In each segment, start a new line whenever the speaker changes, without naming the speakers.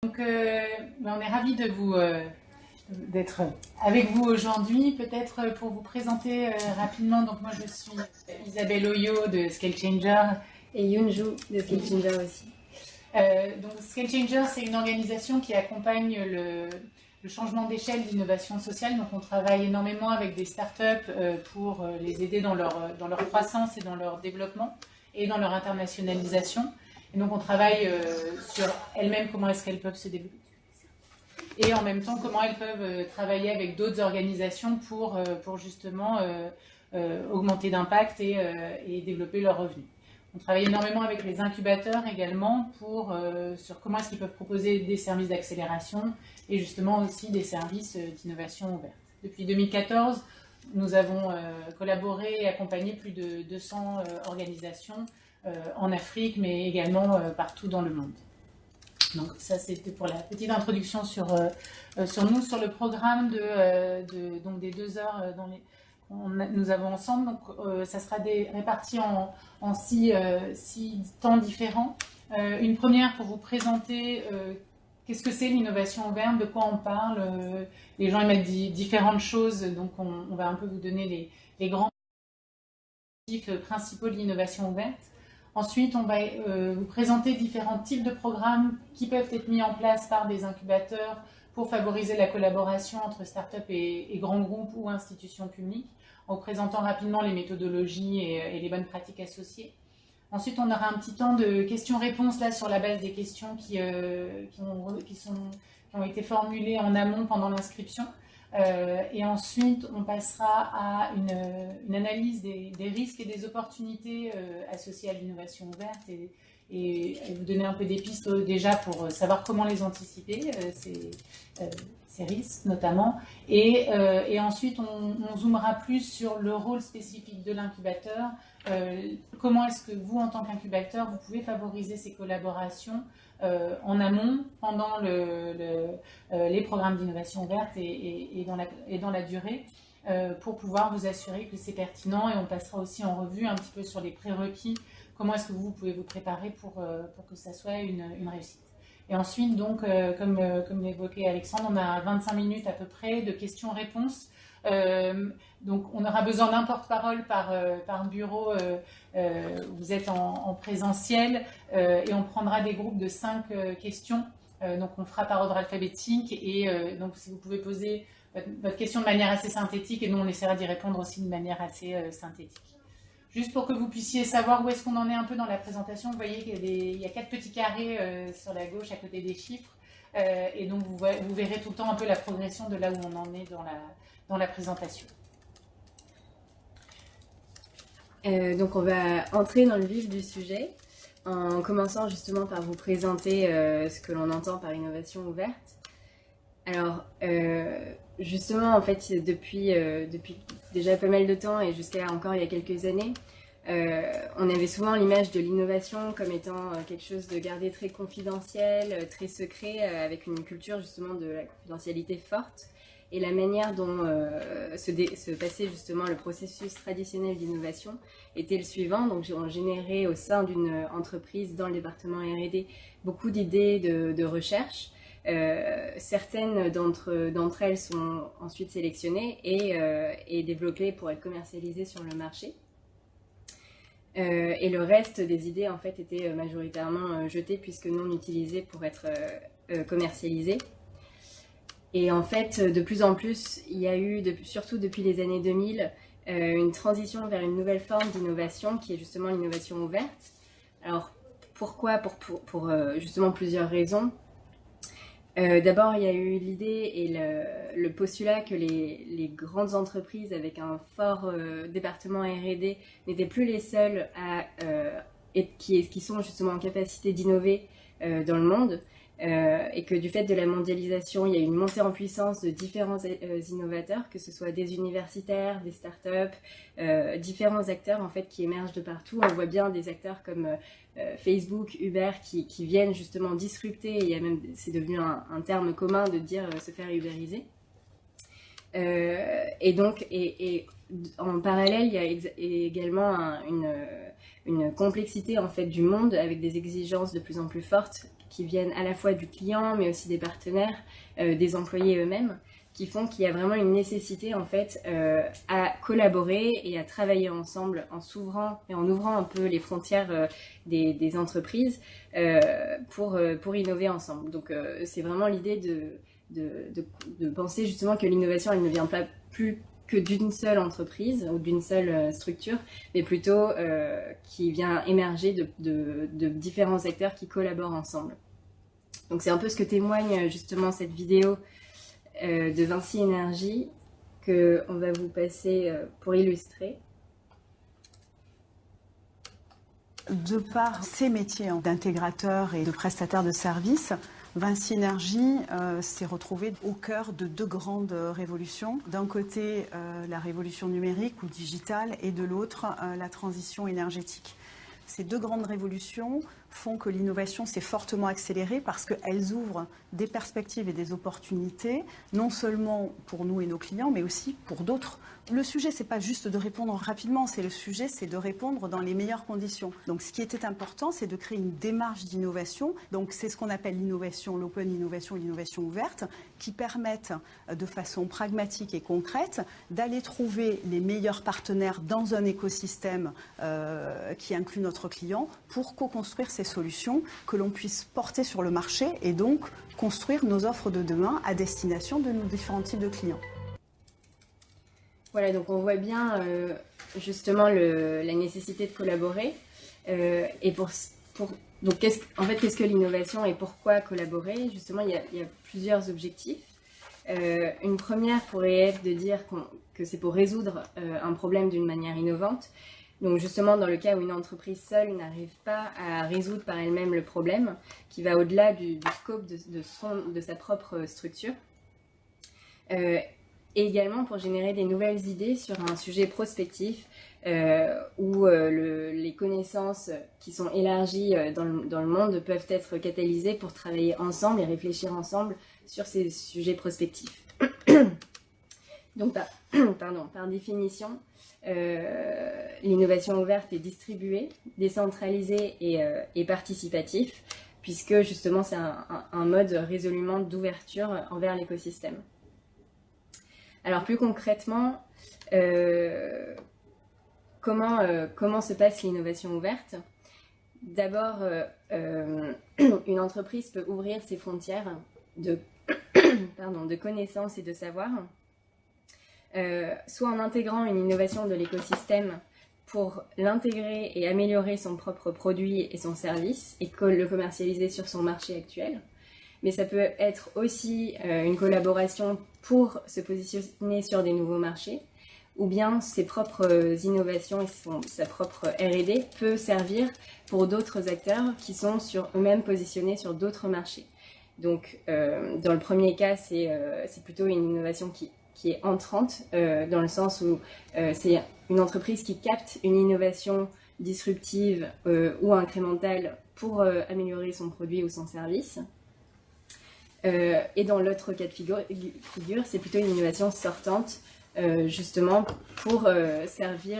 Donc, on est ravis d'être avec vous aujourd'hui. Peut-être pour vous présenter rapidement, donc moi je suis Isabelle Oyo de Scale Changer.
Et Yunju de Scale Changer aussi.
Donc Scale Changer, c'est une organisation qui accompagne le changement d'échelle d'innovation sociale. Donc on travaille énormément avec des startups pour les aider dans leur croissance et dans leur développement et dans leur internationalisation. Et donc on travaille sur elles-mêmes, comment est-ce qu'elles peuvent se développer. Et en même temps, comment elles peuvent travailler avec d'autres organisations pour justement augmenter d'impact et développer leurs revenus. On travaille énormément avec les incubateurs également sur comment est-ce qu'ils peuvent proposer des services d'accélération et justement aussi des services d'innovation ouverte. Depuis 2014, nous avons collaboré et accompagné plus de 200 organisations en Afrique, mais également partout dans le monde. Donc ça, c'était pour la petite introduction sur nous, sur le programme donc des 2 heures nous avons ensemble. Donc ça sera réparti en 6 temps différents. Une première pour vous présenter qu'est-ce que c'est l'innovation ouverte, de quoi on parle. Les gens ils mettent différentes choses, donc on va un peu vous donner les grands objectifs principaux de l'innovation ouverte. Ensuite, on va vous présenter différents types de programmes qui peuvent être mis en place par des incubateurs pour favoriser la collaboration entre startups et grands groupes ou institutions publiques, en vous présentant rapidement les méthodologies et les bonnes pratiques associées. Ensuite, on aura un petit temps de questions-réponses là sur la base des questions qui ont été formulées en amont pendant l'inscription. Et ensuite, on passera à une analyse des risques et des opportunités associées à l'innovation ouverte et vous donner un peu des pistes déjà pour savoir comment les anticiper, ces risques notamment. Et ensuite, on zoomera plus sur le rôle spécifique de l'incubateur. Comment est-ce que vous, en tant qu'incubateur, vous pouvez favoriser ces collaborations en amont, pendant les programmes d'innovation ouverte et dans la durée, pour pouvoir vous assurer que c'est pertinent. Et on passera aussi en revue un petit peu sur les prérequis, comment est-ce que vous pouvez vous préparer pour que ça soit une réussite. Et ensuite, donc, comme l'évoquait Alexandre, on a 25 minutes à peu près de questions-réponses. Donc on aura besoin d'un porte-parole par bureau. Vous êtes en présentiel et on prendra des groupes de 5 questions. Donc on fera par ordre alphabétique et donc si vous pouvez poser votre question de manière assez synthétique et nous on essaiera d'y répondre aussi de manière assez synthétique. Juste pour que vous puissiez savoir où est-ce qu'on en est un peu dans la présentation, vous voyez qu'il y a 4 petits carrés sur la gauche à côté des chiffres. Et donc vous verrez tout le temps un peu la progression de là où on en est dans la présentation.
Donc on va entrer dans le vif du sujet en commençant justement par vous présenter ce que l'on entend par innovation ouverte. Alors justement en fait depuis déjà pas mal de temps et jusqu'à encore il y a quelques années, on avait souvent l'image de l'innovation comme étant quelque chose de gardé très confidentiel, très secret, avec une culture justement de la confidentialité forte. Et la manière dont se passait justement le processus traditionnel d'innovation était le suivant. Donc on générait au sein d'une entreprise dans le département R&D beaucoup d'idées de recherche. Certaines d'entre elles sont ensuite sélectionnées et développées pour être commercialisées sur le marché. Et le reste des idées en fait étaient majoritairement jetées puisque non utilisées pour être commercialisées. Et en fait, de plus en plus, il y a eu, surtout depuis les années 2000, une transition vers une nouvelle forme d'innovation qui est justement l'innovation ouverte. Alors, pourquoi? Pour justement plusieurs raisons. D'abord, il y a eu l'idée et le postulat que les grandes entreprises avec un fort département R&D n'étaient plus les seules qui sont justement en capacité d'innover dans le monde. Et que du fait de la mondialisation, il y a une montée en puissance de différents innovateurs, que ce soit des universitaires, des startups, différents acteurs en fait qui émergent de partout. On voit bien des acteurs comme Facebook, Uber qui viennent justement disrupter. Et il y a même, c'est devenu un terme commun de dire se faire ubériser. Et donc, en parallèle, il y a également une complexité en fait du monde avec des exigences de plus en plus fortes qui viennent à la fois du client, mais aussi des partenaires, des employés eux-mêmes, qui font qu'il y a vraiment une nécessité en fait à collaborer et à travailler ensemble en s'ouvrant et en ouvrant un peu les frontières des entreprises pour innover ensemble. Donc c'est vraiment l'idée de penser justement que l'innovation elle ne vient pas plus que d'une seule entreprise ou d'une seule structure, mais plutôt qui vient émerger de différents acteurs qui collaborent ensemble. Donc c'est un peu ce que témoigne justement cette vidéo de Vinci Énergie qu'on va vous passer pour illustrer.
De par ses métiers d'intégrateur et de prestataire de services, Vinci Énergie s'est retrouvé au cœur de deux grandes révolutions. D'un côté, la révolution numérique ou digitale et de l'autre, la transition énergétique. Ces deux grandes révolutions font que l'innovation s'est fortement accélérée parce qu'elles ouvrent des perspectives et des opportunités, non seulement pour nous et nos clients, mais aussi pour d'autres. Le sujet, ce n'est pas juste de répondre rapidement, le sujet, c'est de répondre dans les meilleures conditions. Donc, ce qui était important, c'est de créer une démarche d'innovation. Donc, c'est ce qu'on appelle l'innovation, l'open innovation, l'innovation ouverte, qui permettent de façon pragmatique et concrète d'aller trouver les meilleurs partenaires dans un écosystème qui inclut notre client pour co-construire ces solutions que l'on puisse porter sur le marché et donc construire nos offres de demain à destination de nos différents types de clients.
Voilà, donc on voit bien justement la nécessité de collaborer. Et donc qu'est-ce que l'innovation et pourquoi collaborer? Justement, il y a plusieurs objectifs. Une première pourrait être de dire que c'est pour résoudre un problème d'une manière innovante. Donc justement, dans le cas où une entreprise seule n'arrive pas à résoudre par elle-même le problème, qui va au-delà du scope de sa propre structure. Et également pour générer des nouvelles idées sur un sujet prospectif où les connaissances qui sont élargies dans le monde peuvent être catalysées pour travailler ensemble et réfléchir ensemble sur ces sujets prospectifs. Donc, par définition, l'innovation ouverte est distribuée, décentralisée et participatif, puisque justement c'est un mode résolument d'ouverture envers l'écosystème. Alors plus concrètement, comment se passe l'innovation ouverte? D'abord, une entreprise peut ouvrir ses frontières de connaissances et de savoir, soit en intégrant une innovation de l'écosystème pour l'intégrer et améliorer son propre produit et son service et le commercialiser sur son marché actuel. Mais ça peut être aussi une collaboration pour se positionner sur des nouveaux marchés, ou bien ses propres innovations et sa propre R&D peut servir pour d'autres acteurs qui sont eux-mêmes positionnés sur d'autres marchés. Donc, dans le premier cas, c'est plutôt une innovation qui est entrante, dans le sens où c'est une entreprise qui capte une innovation disruptive ou incrémentale pour améliorer son produit ou son service. Et dans l'autre cas de figure, c'est plutôt une innovation sortante, justement pour servir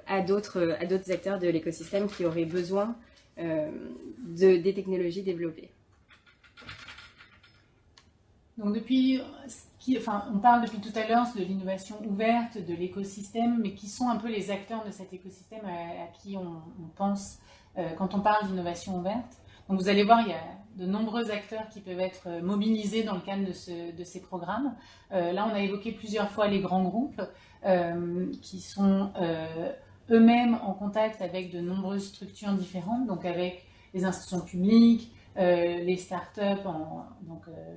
à d'autres acteurs de l'écosystème qui auraient besoin des technologies développées.
Donc on parle depuis tout à l'heure de l'innovation ouverte, de l'écosystème, mais qui sont un peu les acteurs de cet écosystème à qui on pense quand on parle d'innovation ouverte. Donc vous allez voir, il y a de nombreux acteurs qui peuvent être mobilisés dans le cadre de ces programmes. Là, on a évoqué plusieurs fois les grands groupes qui sont eux-mêmes en contact avec de nombreuses structures différentes, donc avec les institutions publiques, les startups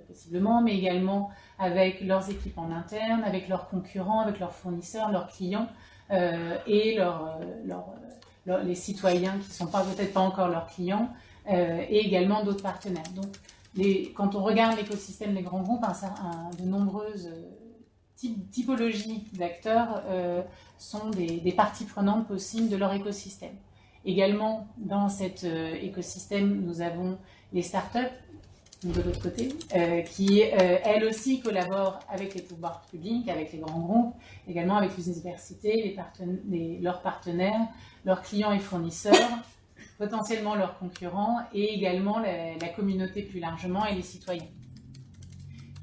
possiblement, mais également avec leurs équipes en interne, avec leurs concurrents, avec leurs fournisseurs, leurs clients et les citoyens qui ne sont peut-être pas encore leurs clients. Et également d'autres partenaires. Donc, quand on regarde l'écosystème des grands groupes, de nombreuses typologies d'acteurs sont des parties prenantes possibles de leur écosystème. Également, dans cet écosystème, nous avons les startups, de l'autre côté, qui elles aussi collaborent avec les pouvoirs publics, avec les grands groupes, également avec les universités, leurs partenaires, leurs clients et fournisseurs, potentiellement leurs concurrents et également la communauté plus largement et les citoyens.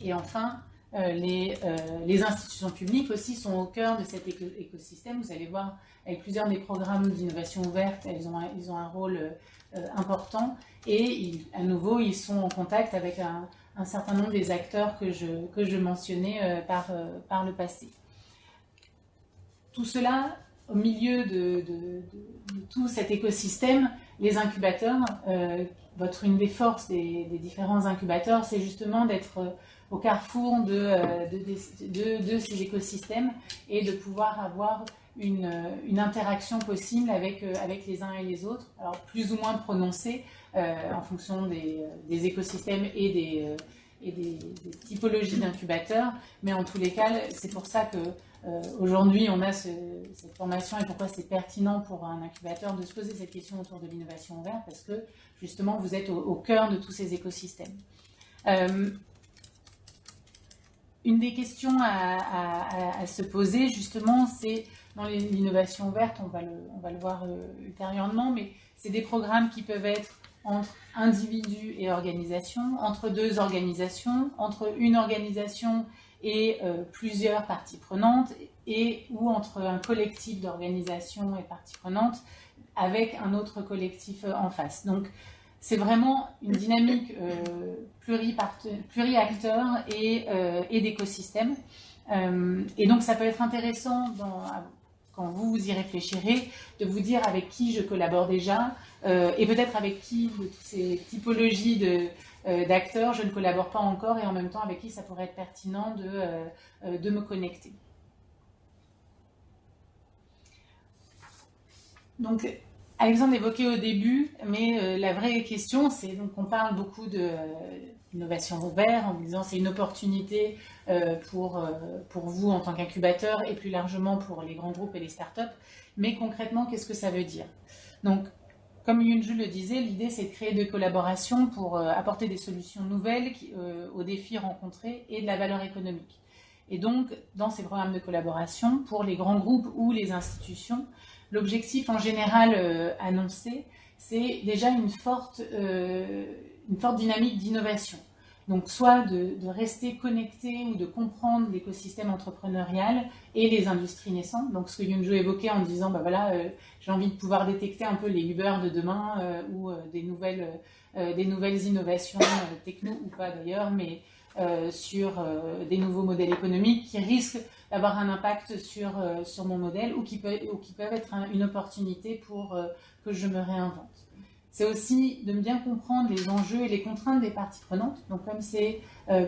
Et enfin, les institutions publiques aussi sont au cœur de cet écosystème. Vous allez voir, avec plusieurs des programmes d'innovation ouverte, ils ont un rôle important et à nouveau, ils sont en contact avec un certain nombre des acteurs que je mentionnais par le passé. Tout cela, au milieu de tout cet écosystème, les incubateurs, une des forces des différents incubateurs, c'est justement d'être au carrefour de ces écosystèmes et de pouvoir avoir une interaction possible avec les uns et les autres, alors plus ou moins prononcée en fonction des écosystèmes et des typologies d'incubateurs, mais en tous les cas, c'est pour ça que aujourd'hui on a cette formation et pourquoi c'est pertinent pour un incubateur de se poser cette question autour de l'innovation ouverte, parce que justement vous êtes au cœur de tous ces écosystèmes. Une des questions à se poser justement, c'est dans l'innovation ouverte, on va le voir ultérieurement, mais c'est des programmes qui peuvent être entre individus et organisations, entre deux organisations, entre une organisation et plusieurs parties prenantes, ou entre un collectif d'organisations et parties prenantes avec un autre collectif en face. Donc, c'est vraiment une dynamique pluri-acteurs et d'écosystèmes. Et donc, ça peut être intéressant, quand vous y réfléchirez, de vous dire avec qui je collabore déjà, et peut-être avec qui de toutes ces typologies d'acteurs je ne collabore pas encore, et en même temps avec qui ça pourrait être pertinent de me connecter. Donc, Alexandre l'évoquait au début, mais la vraie question, c'est donc on parle beaucoup d'innovation ouverte en disant c'est une opportunité pour vous en tant qu'incubateur et plus largement pour les grands groupes et les startups. Mais concrètement, qu'est-ce que ça veut dire? Donc, comme Yunju le disait, l'idée c'est de créer des collaborations pour apporter des solutions nouvelles aux défis rencontrés et de la valeur économique. Et donc, dans ces programmes de collaboration, pour les grands groupes ou les institutions, l'objectif en général annoncé, c'est déjà une forte dynamique d'innovation. Donc, soit de rester connecté ou de comprendre l'écosystème entrepreneurial et les industries naissantes. Donc, ce que Yunju évoquait en disant, bah voilà, j'ai envie de pouvoir détecter un peu les Uber de demain ou des nouvelles innovations techno ou pas d'ailleurs, mais sur des nouveaux modèles économiques qui risquent d'avoir un impact sur mon modèle ou qui peuvent être une opportunité pour que je me réinvente. C'est aussi de bien comprendre les enjeux et les contraintes des parties prenantes. Donc, comme c'est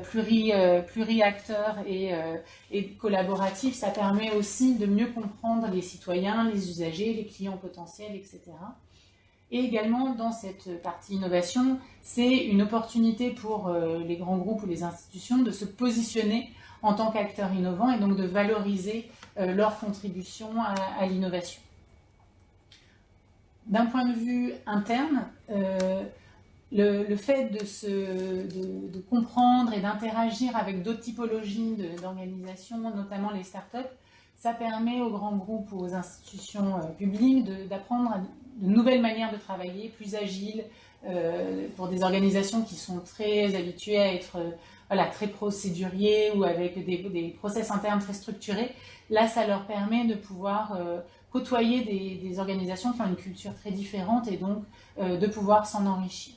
pluri-acteurs et collaboratif, ça permet aussi de mieux comprendre les citoyens, les usagers, les clients potentiels, etc. Et également, dans cette partie innovation, c'est une opportunité pour les grands groupes ou les institutions de se positionner en tant qu'acteurs innovants et donc de valoriser leur contribution à l'innovation. D'un point de vue interne, le fait de comprendre et d'interagir avec d'autres typologies d'organisations, notamment les startups, ça permet aux grands groupes ou aux institutions publiques d'apprendre de nouvelles manières de travailler, plus agiles, pour des organisations qui sont très habituées à être très procéduriers ou avec des process internes très structurés. Là, ça leur permet de pouvoir côtoyer des organisations qui ont une culture très différente et donc de pouvoir s'en enrichir.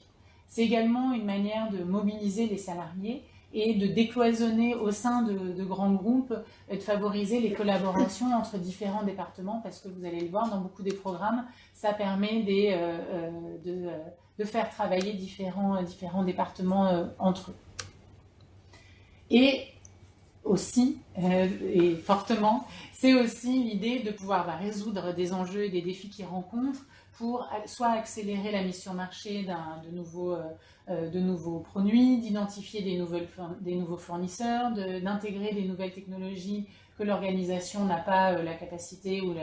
C'est également une manière de mobiliser les salariés et de décloisonner au sein de grands groupes, de favoriser les collaborations entre différents départements, parce que vous allez le voir dans beaucoup des programmes, ça permet de faire travailler différents départements entre eux. Et aussi, et fortement, c'est aussi l'idée de pouvoir résoudre des enjeux et des défis qu'ils rencontrent pour soit accélérer la mise sur marché de nouveaux produits, d'identifier des nouveaux fournisseurs, d'intégrer des nouvelles technologies que l'organisation n'a pas la capacité ou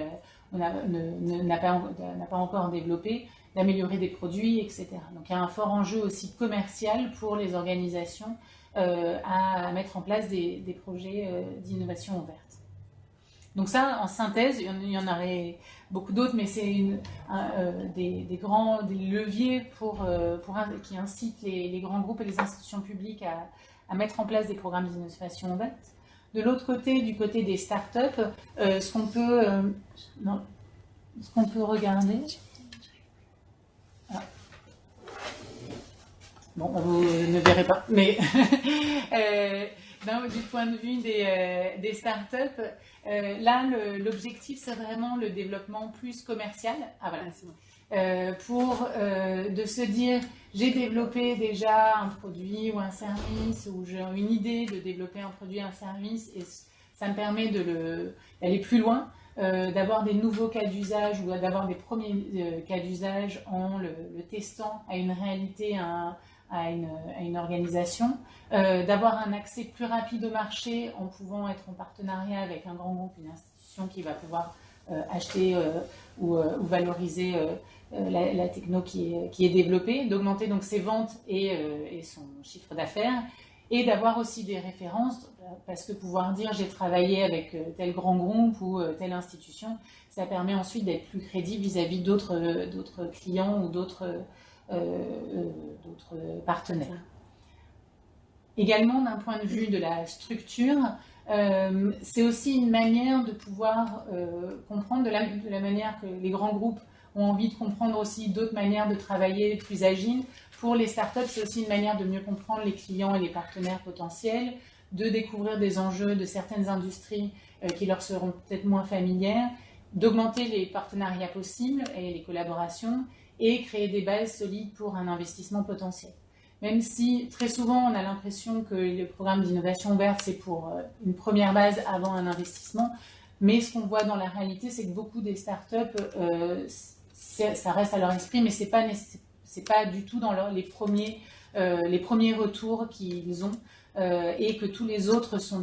n'a pas encore développé, d'améliorer des produits, etc. Donc il y a un fort enjeu aussi commercial pour les organisations à mettre en place des projets d'innovation ouverte. Donc ça, en synthèse, il y en aurait beaucoup d'autres, mais c'est des leviers qui incitent les grands groupes et les institutions publiques à mettre en place des programmes d'innovation ouverte. De l'autre côté, du côté des startups, ce qu'on peut regarder... Ah. Bon, vous ne verrez pas, mais du point de vue des startups, là, l'objectif, c'est vraiment le développement plus commercial. Ah voilà, c'est bon. De se dire, j'ai développé déjà un produit ou un service, ou j'ai une idée de développer un produit, un service, et ça me permet d'aller plus loin, d'avoir des nouveaux cas d'usage ou d'avoir des premiers cas d'usage en le testant à une réalité, à une organisation, d'avoir un accès plus rapide au marché en pouvant être en partenariat avec un grand groupe, une institution qui va pouvoir acheter ou valoriser la techno qui est développée, d'augmenter donc ses ventes et son chiffre d'affaires, et d'avoir aussi des références, parce que pouvoir dire j'ai travaillé avec tel grand groupe ou telle institution, ça permet ensuite d'être plus crédible vis-à-vis d'autres clients ou d'autres partenaires. Également, d'un point de vue de la structure, c'est aussi une manière de pouvoir comprendre de la manière que les grands groupes ont envie de comprendre aussi d'autres manières de travailler plus agiles. Pour les startups, c'est aussi une manière de mieux comprendre les clients et les partenaires potentiels, de découvrir des enjeux de certaines industries qui leur seront peut-être moins familières, d'augmenter les partenariats possibles et les collaborations, et créer des bases solides pour un investissement potentiel. Même si très souvent on a l'impression que le programme d'innovation ouverte c'est pour une première base avant un investissement, mais ce qu'on voit dans la réalité c'est que beaucoup des startups, ça reste à leur esprit, mais c'est pas du tout dans les premiers retours qu'ils ont, et que tous les autres sont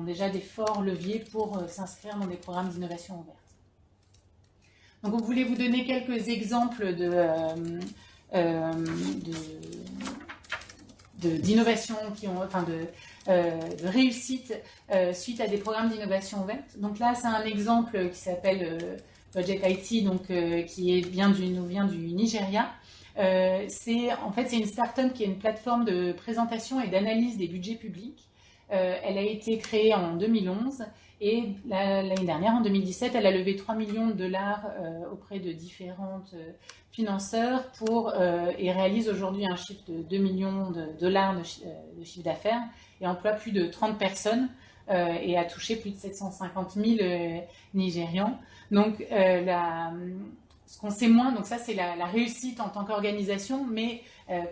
déjà des forts leviers pour s'inscrire dans des programmes d'innovation ouverte. Donc, on voulait vous donner quelques exemples d'innovation de réussite suite à des programmes d'innovation ouverte. Donc là, c'est un exemple qui s'appelle Budget IT, donc qui nous vient du Nigeria. C'est une start-up qui est une plateforme de présentation et d'analyse des budgets publics. Elle a été créée en 2011 et l'année dernière, en 2017, elle a levé 3 millions de dollars auprès de différents financeurs et réalise aujourd'hui un chiffre de 2 millions de dollars de chiffre d'affaires et emploie plus de 30 personnes et a touché plus de 750 000 Nigérians. Donc, ce qu'on sait moins, donc ça c'est la réussite en tant qu'organisation, mais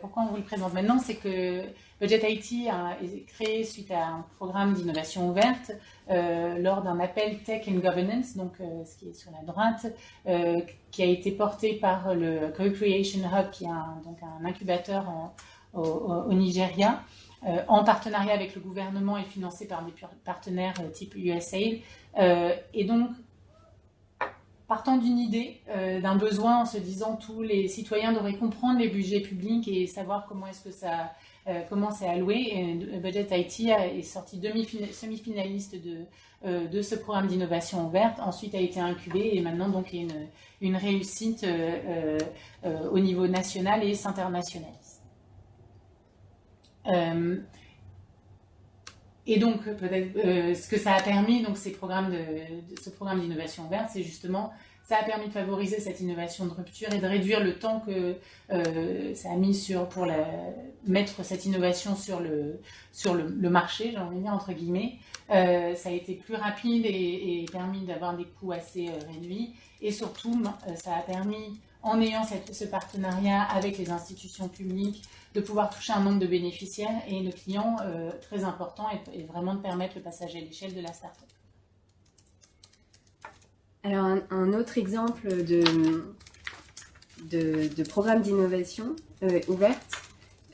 pourquoi on vous le présente maintenant, c'est que Budget IT a créé suite à un programme d'innovation ouverte lors d'un appel Tech and Governance, donc ce qui est sur la droite, qui a été porté par le Co-Creation Hub, qui est un incubateur au Nigeria, en partenariat avec le gouvernement et financé par des partenaires type USAID. Et donc, partant d'une idée, d'un besoin, en se disant tous les citoyens devraient comprendre les budgets publics et savoir comment est-ce que comment c'est alloué. Et Budget IT est sorti semi-finaliste de ce programme d'innovation ouverte, ensuite a été incubé et maintenant donc est une réussite au niveau national et s'internationalise. Et donc, peut-être, ce que ça a permis, donc, ce programme d'innovation ouverte, c'est justement, ça a permis de favoriser cette innovation de rupture et de réduire le temps que ça a mis pour mettre cette innovation sur le marché, j'ai envie de dire, entre guillemets. Ça a été plus rapide et permis d'avoir des coûts assez réduits. Et surtout, ça a permis, en ayant ce partenariat avec les institutions publiques, de pouvoir toucher un nombre de bénéficiaires et de clients très important et vraiment de permettre le passage à l'échelle de la start-up.
Alors, un autre exemple de programme d'innovation ouverte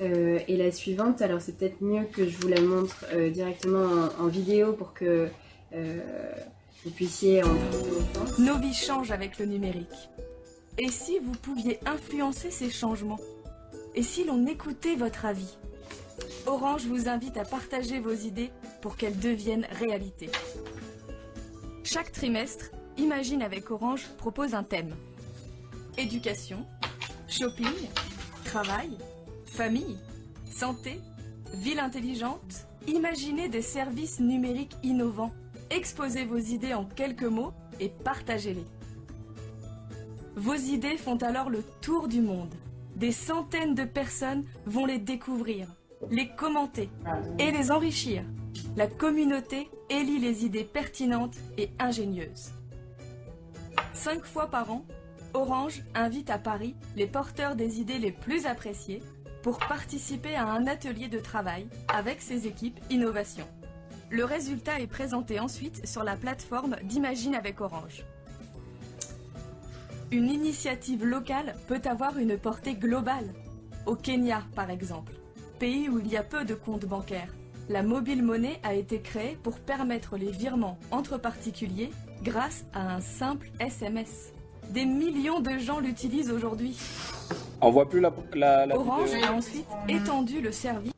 est la suivante. Alors, c'est peut-être mieux que je vous la montre directement en vidéo pour que vous puissiez en prendre connaissance.
Nos vies changent avec le numérique. Et si vous pouviez influencer ces changements ? Et si l'on écoutait votre avis ? Orange vous invite à partager vos idées pour qu'elles deviennent réalité. Chaque trimestre, Imagine avec Orange propose un thème. Éducation, shopping, travail, famille, santé, ville intelligente. Imaginez des services numériques innovants. Exposez vos idées en quelques mots et partagez-les. Vos idées font alors le tour du monde. Des centaines de personnes vont les découvrir, les commenter et les enrichir. La communauté élit les idées pertinentes et ingénieuses. 5 fois par an, Orange invite à Paris les porteurs des idées les plus appréciées pour participer à un atelier de travail avec ses équipes innovation. Le résultat est présenté ensuite sur la plateforme d'Imagine avec Orange. Une initiative locale peut avoir une portée globale. Au Kenya, par exemple, pays où il y a peu de comptes bancaires, la mobile monnaie a été créée pour permettre les virements entre particuliers grâce à un simple SMS. Des millions de gens l'utilisent aujourd'hui.
On voit plus la
Orange
vidéo.
a ensuite étendu le service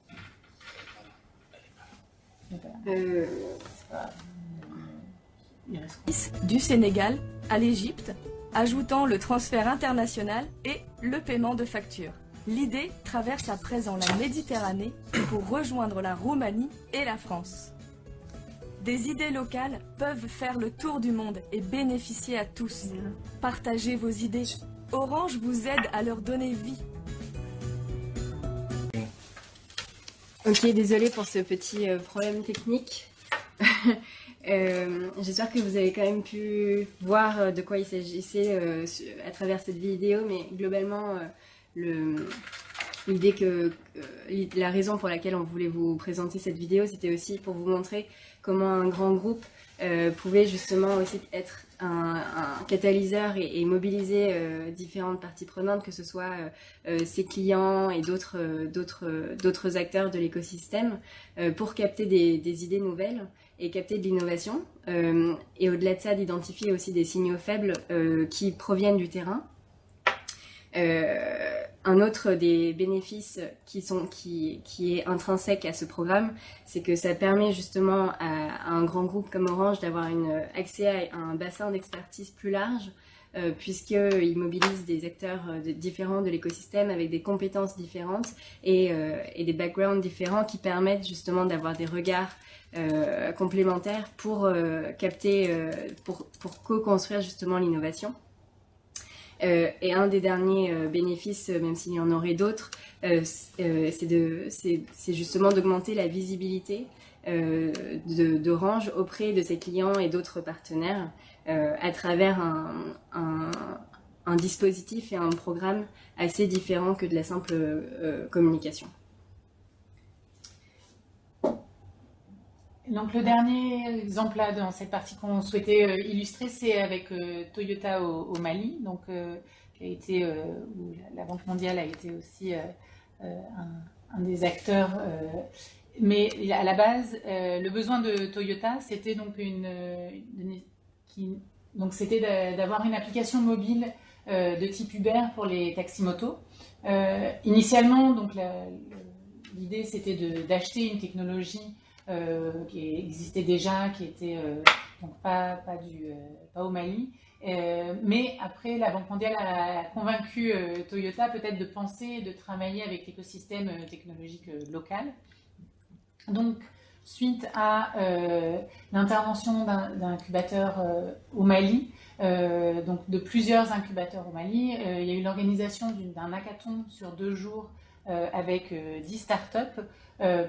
du Sénégal à l'Égypte, ajoutant le transfert international et le paiement de factures. L'idée traverse à présent la Méditerranée pour rejoindre la Roumanie et la France. Des idées locales peuvent faire le tour du monde et bénéficier à tous. Partagez vos idées. Orange vous aide à leur donner vie.
Ok, désolée pour ce petit problème technique. J'espère que vous avez quand même pu voir de quoi il s'agissait à travers cette vidéo, mais globalement, l'idée la raison pour laquelle on voulait vous présenter cette vidéo, c'était aussi pour vous montrer comment un grand groupe pouvait justement aussi être un catalyseur et mobiliser différentes parties prenantes, que ce soit ses clients et d'autres acteurs de l'écosystème, pour capter des idées nouvelles et capter de l'innovation, et au-delà de ça, d'identifier aussi des signaux faibles qui proviennent du terrain. Un autre des bénéfices qui est intrinsèque à ce programme, c'est que ça permet justement à un grand groupe comme Orange d'avoir accès à un bassin d'expertise plus large, puisqu'il mobilise des acteurs différents de l'écosystème avec des compétences différentes et des backgrounds différents qui permettent justement d'avoir des regards complémentaires pour co-construire justement l'innovation. Et un des derniers bénéfices, même s'il y en aurait d'autres, c'est justement d'augmenter la visibilité d'Orange auprès de ses clients et d'autres partenaires à travers un dispositif et un programme assez différent que de la simple communication.
Donc le dernier exemple là dans cette partie qu'on souhaitait illustrer, c'est avec Toyota au Mali, donc qui a été où la Banque mondiale a été aussi un des acteurs. Mais à la base, le besoin de Toyota, c'était donc c'était d'avoir une application mobile de type Uber pour les taxis-motos. Initialement, donc l'idée c'était d'acheter une technologie qui existait déjà, qui était donc pas au Mali. Mais après, la Banque mondiale a convaincu Toyota peut-être de penser et de travailler avec l'écosystème technologique local. Donc, suite à l'intervention d'incubateurs au Mali, donc de plusieurs incubateurs au Mali, il y a eu l'organisation d'un hackathon sur 2 jours avec 10 startups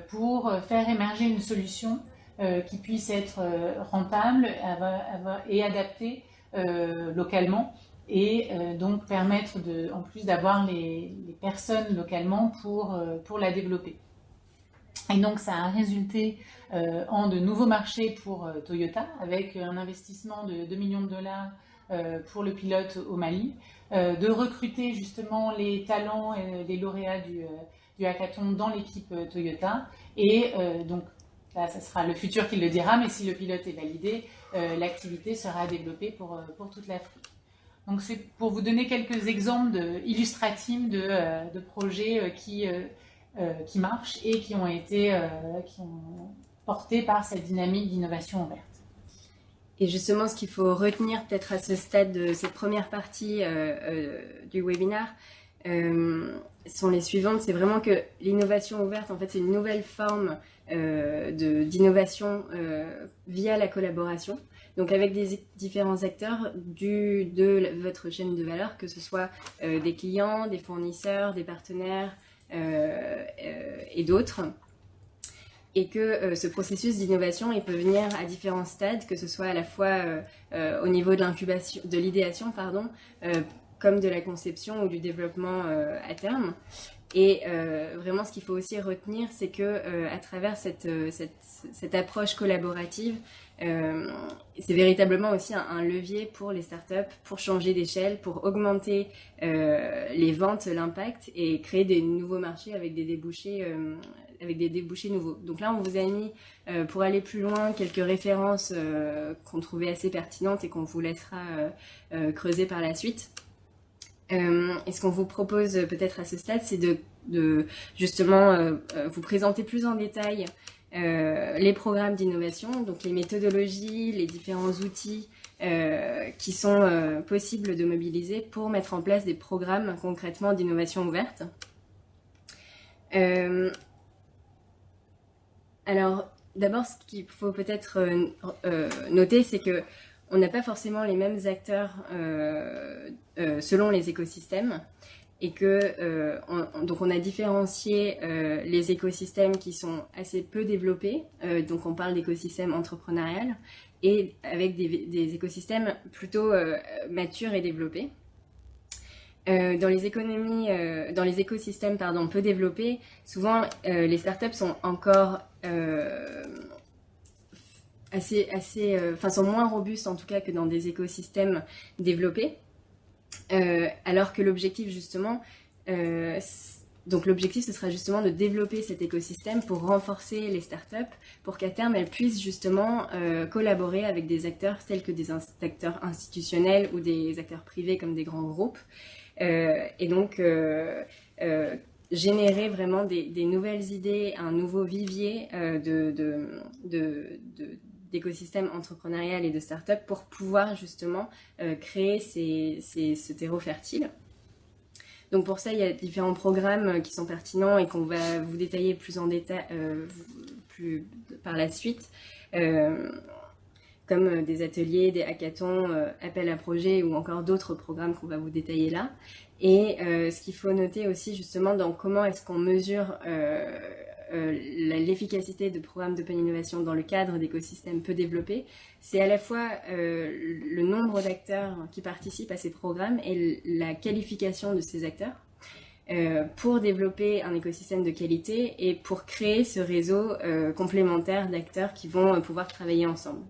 pour faire émerger une solution qui puisse être rentable et adaptée localement, et donc permettre en plus d'avoir les personnes localement pour la développer. Et donc ça a résulté en de nouveaux marchés pour Toyota, avec un investissement de 2 millions de dollars pour le pilote au Mali, de recruter justement les talents et les lauréats du hackathon dans l'équipe Toyota, et donc là ça sera le futur qui le dira, mais si le pilote est validé, l'activité sera développée pour toute l'Afrique. Donc c'est pour vous donner quelques exemples illustratifs de projets qui marchent et qui ont été portés par cette dynamique d'innovation ouverte.
Et justement, ce qu'il faut retenir peut-être à ce stade de cette première partie du webinaire sont les suivantes. C'est vraiment que l'innovation ouverte, en fait, c'est une nouvelle forme d'innovation via la collaboration. Donc avec des différents acteurs de votre chaîne de valeur, que ce soit des clients, des fournisseurs, des partenaires et d'autres. Et que ce processus d'innovation, il peut venir à différents stades, que ce soit à la fois au niveau de l'incubation, de l'idéation, comme de la conception ou du développement à terme. Et vraiment, ce qu'il faut aussi retenir, c'est que à travers cette approche collaborative, c'est véritablement aussi un levier pour les startups, pour changer d'échelle, pour augmenter les ventes, l'impact et créer des nouveaux marchés avec des débouchés nouveaux. Donc là, on vous a mis, pour aller plus loin, quelques références qu'on trouvait assez pertinentes et qu'on vous laissera creuser par la suite. Et ce qu'on vous propose peut-être à ce stade, c'est de justement vous présenter plus en détail les programmes d'innovation, donc les méthodologies, les différents outils qui sont possibles de mobiliser pour mettre en place des programmes concrètement d'innovation ouverte. Alors, d'abord, ce qu'il faut peut-être noter, c'est que on n'a pas forcément les mêmes acteurs selon les écosystèmes et que donc on a différencié les écosystèmes qui sont assez peu développés, donc on parle d'écosystèmes entrepreneurial, et avec des écosystèmes plutôt matures et développés. Dans les écosystèmes peu développés, souvent les startups sont encore sont moins robustes en tout cas que dans des écosystèmes développés, alors que l'objectif justement, l'objectif ce sera justement de développer cet écosystème pour renforcer les startups, pour qu'à terme elles puissent justement collaborer avec des acteurs tels que des acteurs institutionnels ou des acteurs privés comme des grands groupes, et donc générer vraiment des nouvelles idées, un nouveau vivier d'écosystèmes entrepreneurial et de start-up pour pouvoir justement créer ce terreau fertile. Donc pour ça, il y a différents programmes qui sont pertinents et qu'on va vous détailler plus en détail plus par la suite, comme des ateliers, des hackathons, appels à projets ou encore d'autres programmes qu'on va vous détailler là. Et ce qu'il faut noter aussi justement dans comment est-ce qu'on mesure l'efficacité de programmes d'open innovation dans le cadre d'écosystèmes peu développés, c'est à la fois le nombre d'acteurs qui participent à ces programmes et la qualification de ces acteurs pour développer un écosystème de qualité et pour créer ce réseau complémentaire d'acteurs qui vont pouvoir travailler ensemble.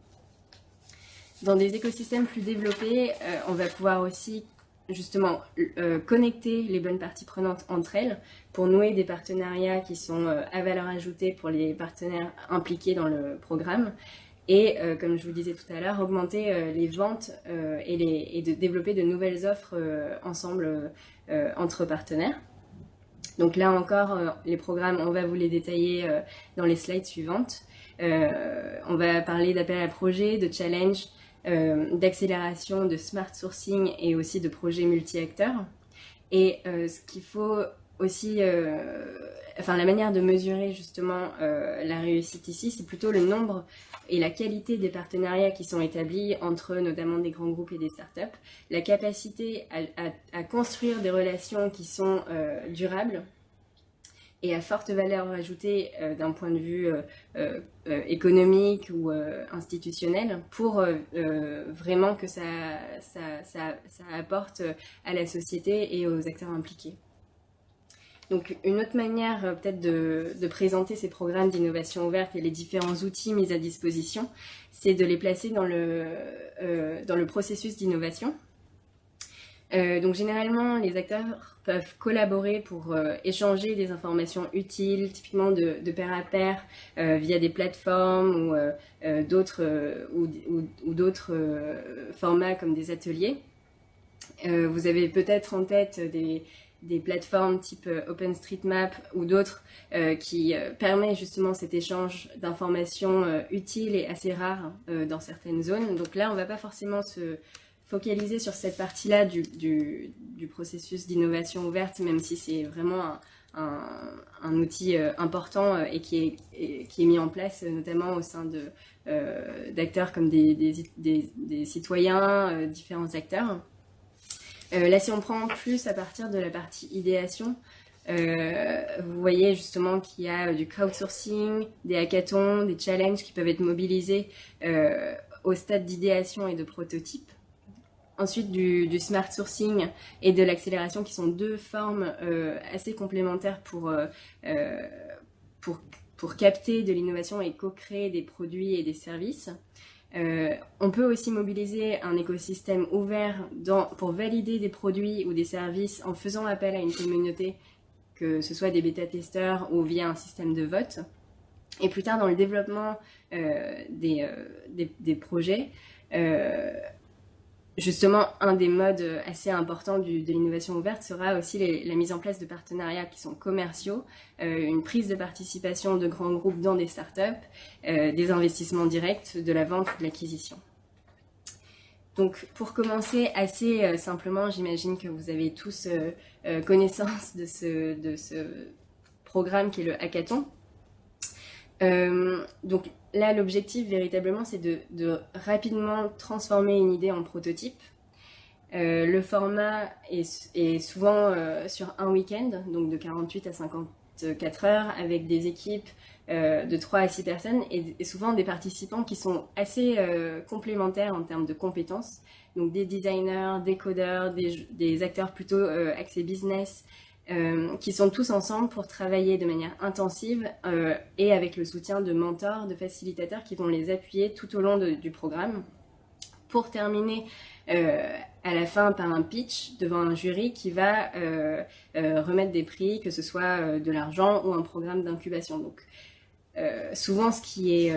Dans des écosystèmes plus développés, on va pouvoir aussi justement connecter les bonnes parties prenantes entre elles pour nouer des partenariats qui sont à valeur ajoutée pour les partenaires impliqués dans le programme et, comme je vous le disais tout à l'heure, augmenter les ventes et de développer de nouvelles offres ensemble entre partenaires. Donc là encore, les programmes, on va vous les détailler dans les slides suivantes. On va parler d'appel à projets, de challenge, d'accélération, de smart sourcing et aussi de projets multi-acteurs. Et ce qu'il faut aussi, la manière de mesurer justement la réussite ici, c'est plutôt le nombre et la qualité des partenariats qui sont établis entre notamment des grands groupes et des startups, la capacité à construire des relations qui sont durables et à forte valeur ajoutée d'un point de vue économique ou institutionnel pour vraiment que ça apporte à la société et aux acteurs impliqués. Donc une autre manière peut-être de présenter ces programmes d'innovation ouverte et les différents outils mis à disposition, c'est de les placer dans le processus d'innovation. Donc généralement, les acteurs peuvent collaborer pour échanger des informations utiles, typiquement de pair à pair, via des plateformes ou d'autres formats comme des ateliers. Vous avez peut-être en tête des plateformes type OpenStreetMap ou d'autres qui permet justement cet échange d'informations utiles et assez rares dans certaines zones. Donc là, on ne va pas forcément se focaliser sur cette partie-là du processus d'innovation ouverte, même si c'est vraiment un outil important et qui est mis en place notamment au sein d'acteurs comme des citoyens, différents acteurs. Là, si on prend plus à partir de la partie idéation, vous voyez justement qu'il y a du crowdsourcing, des hackathons, des challenges qui peuvent être mobilisés au stade d'idéation et de prototype. Ensuite, du smart sourcing et de l'accélération qui sont deux formes assez complémentaires pour capter de l'innovation et co-créer des produits et des services. On peut aussi mobiliser un écosystème ouvert pour valider des produits ou des services en faisant appel à une communauté, que ce soit des bêta-testeurs ou via un système de vote. Et plus tard, dans le développement des projets, justement, un des modes assez importants de l'innovation ouverte sera aussi la mise en place de partenariats qui sont commerciaux, une prise de participation de grands groupes dans des startups, des investissements directs, de la vente ou de l'acquisition. Donc, pour commencer assez simplement, j'imagine que vous avez tous connaissance de ce programme qui est le hackathon. Donc là, l'objectif véritablement, c'est de rapidement transformer une idée en prototype. Le format est souvent sur un week-end, donc de 48 à 54 heures, avec des équipes de 3 à 6 personnes et souvent des participants qui sont assez complémentaires en termes de compétences. Donc des designers, des codeurs, des acteurs plutôt axés business, qui sont tous ensemble pour travailler de manière intensive et avec le soutien de mentors, de facilitateurs qui vont les appuyer tout au long du programme pour terminer à la fin par un pitch devant un jury qui va remettre des prix, que ce soit de l'argent ou un programme d'incubation. Donc souvent ce qui est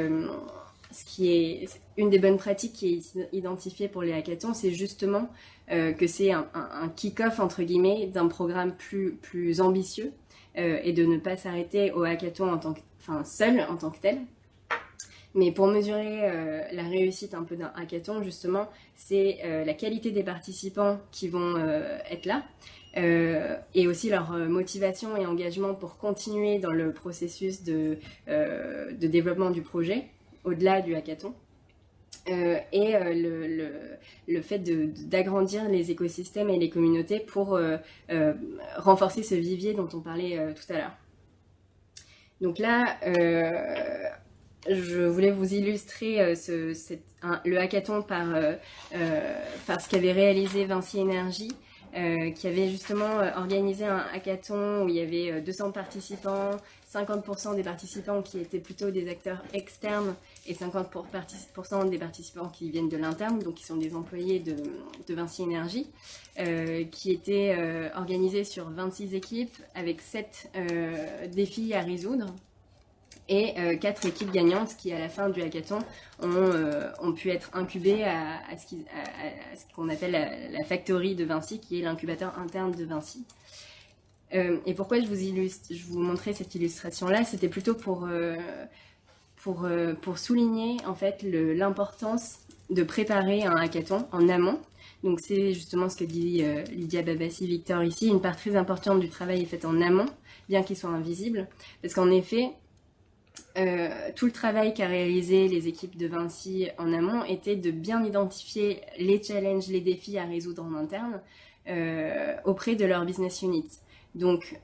une des bonnes pratiques qui est identifiée pour les hackathons, c'est justement que c'est un kick-off entre guillemets d'un programme plus ambitieux et de ne pas s'arrêter au hackathon seul en tant que tel. Mais pour mesurer la réussite un peu d'un hackathon, justement, c'est la qualité des participants qui vont être là et aussi leur motivation et engagement pour continuer dans le processus de développement du projet au-delà du hackathon. Et le fait d'agrandir les écosystèmes et les communautés pour renforcer ce vivier dont on parlait tout à l'heure. Donc là, je voulais vous illustrer le hackathon par ce qu'avait réalisé Vinci Énergie, qui avait justement organisé un hackathon où il y avait 200 participants, 50% des participants qui étaient plutôt des acteurs externes et 50% des participants qui viennent de l'interne, donc qui sont des employés de Vinci Énergie, qui était organisé sur 26 équipes avec 7 défis à résoudre et 4 équipes gagnantes qui, à la fin du hackathon, ont pu être incubées à ce qu'on appelle la factory de Vinci, qui est l'incubateur interne de Vinci. Et pourquoi je vous montrais cette illustration-là, c'était plutôt pour souligner en fait l'importance de préparer un hackathon en amont. Donc c'est justement ce que dit Lydia Babassi-Victor ici, une part très importante du travail est faite en amont, bien qu'il soit invisible, parce qu'en effet, tout le travail qu'a réalisé les équipes de Vinci en amont était de bien identifier les challenges, les défis à résoudre en interne auprès de leur business unit. Donc,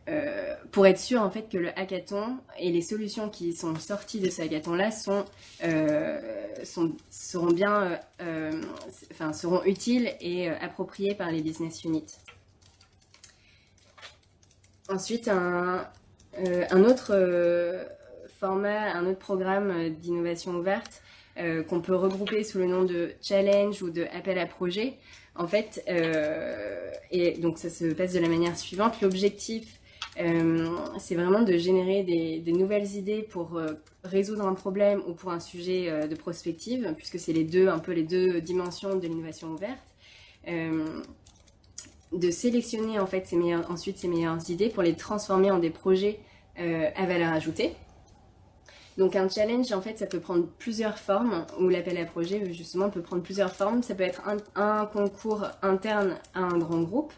pour être sûr en fait que le hackathon et les solutions qui sont sorties de ce hackathon-là seront utiles et appropriées par les business units. Ensuite, un autre format, un autre programme d'innovation ouverte qu'on peut regrouper sous le nom de challenge ou de appel à projet. En fait, et donc ça se passe de la manière suivante. L'objectif, c'est vraiment de générer des nouvelles idées pour résoudre un problème ou pour un sujet de prospective, puisque c'est les deux dimensions de l'innovation ouverte. de sélectionner en fait ensuite ces meilleures idées pour les transformer en des projets à valeur ajoutée. Donc un challenge, en fait, ça peut prendre plusieurs formes, ou l'appel à projet, justement, peut prendre plusieurs formes. Ça peut être un concours interne à un grand groupe,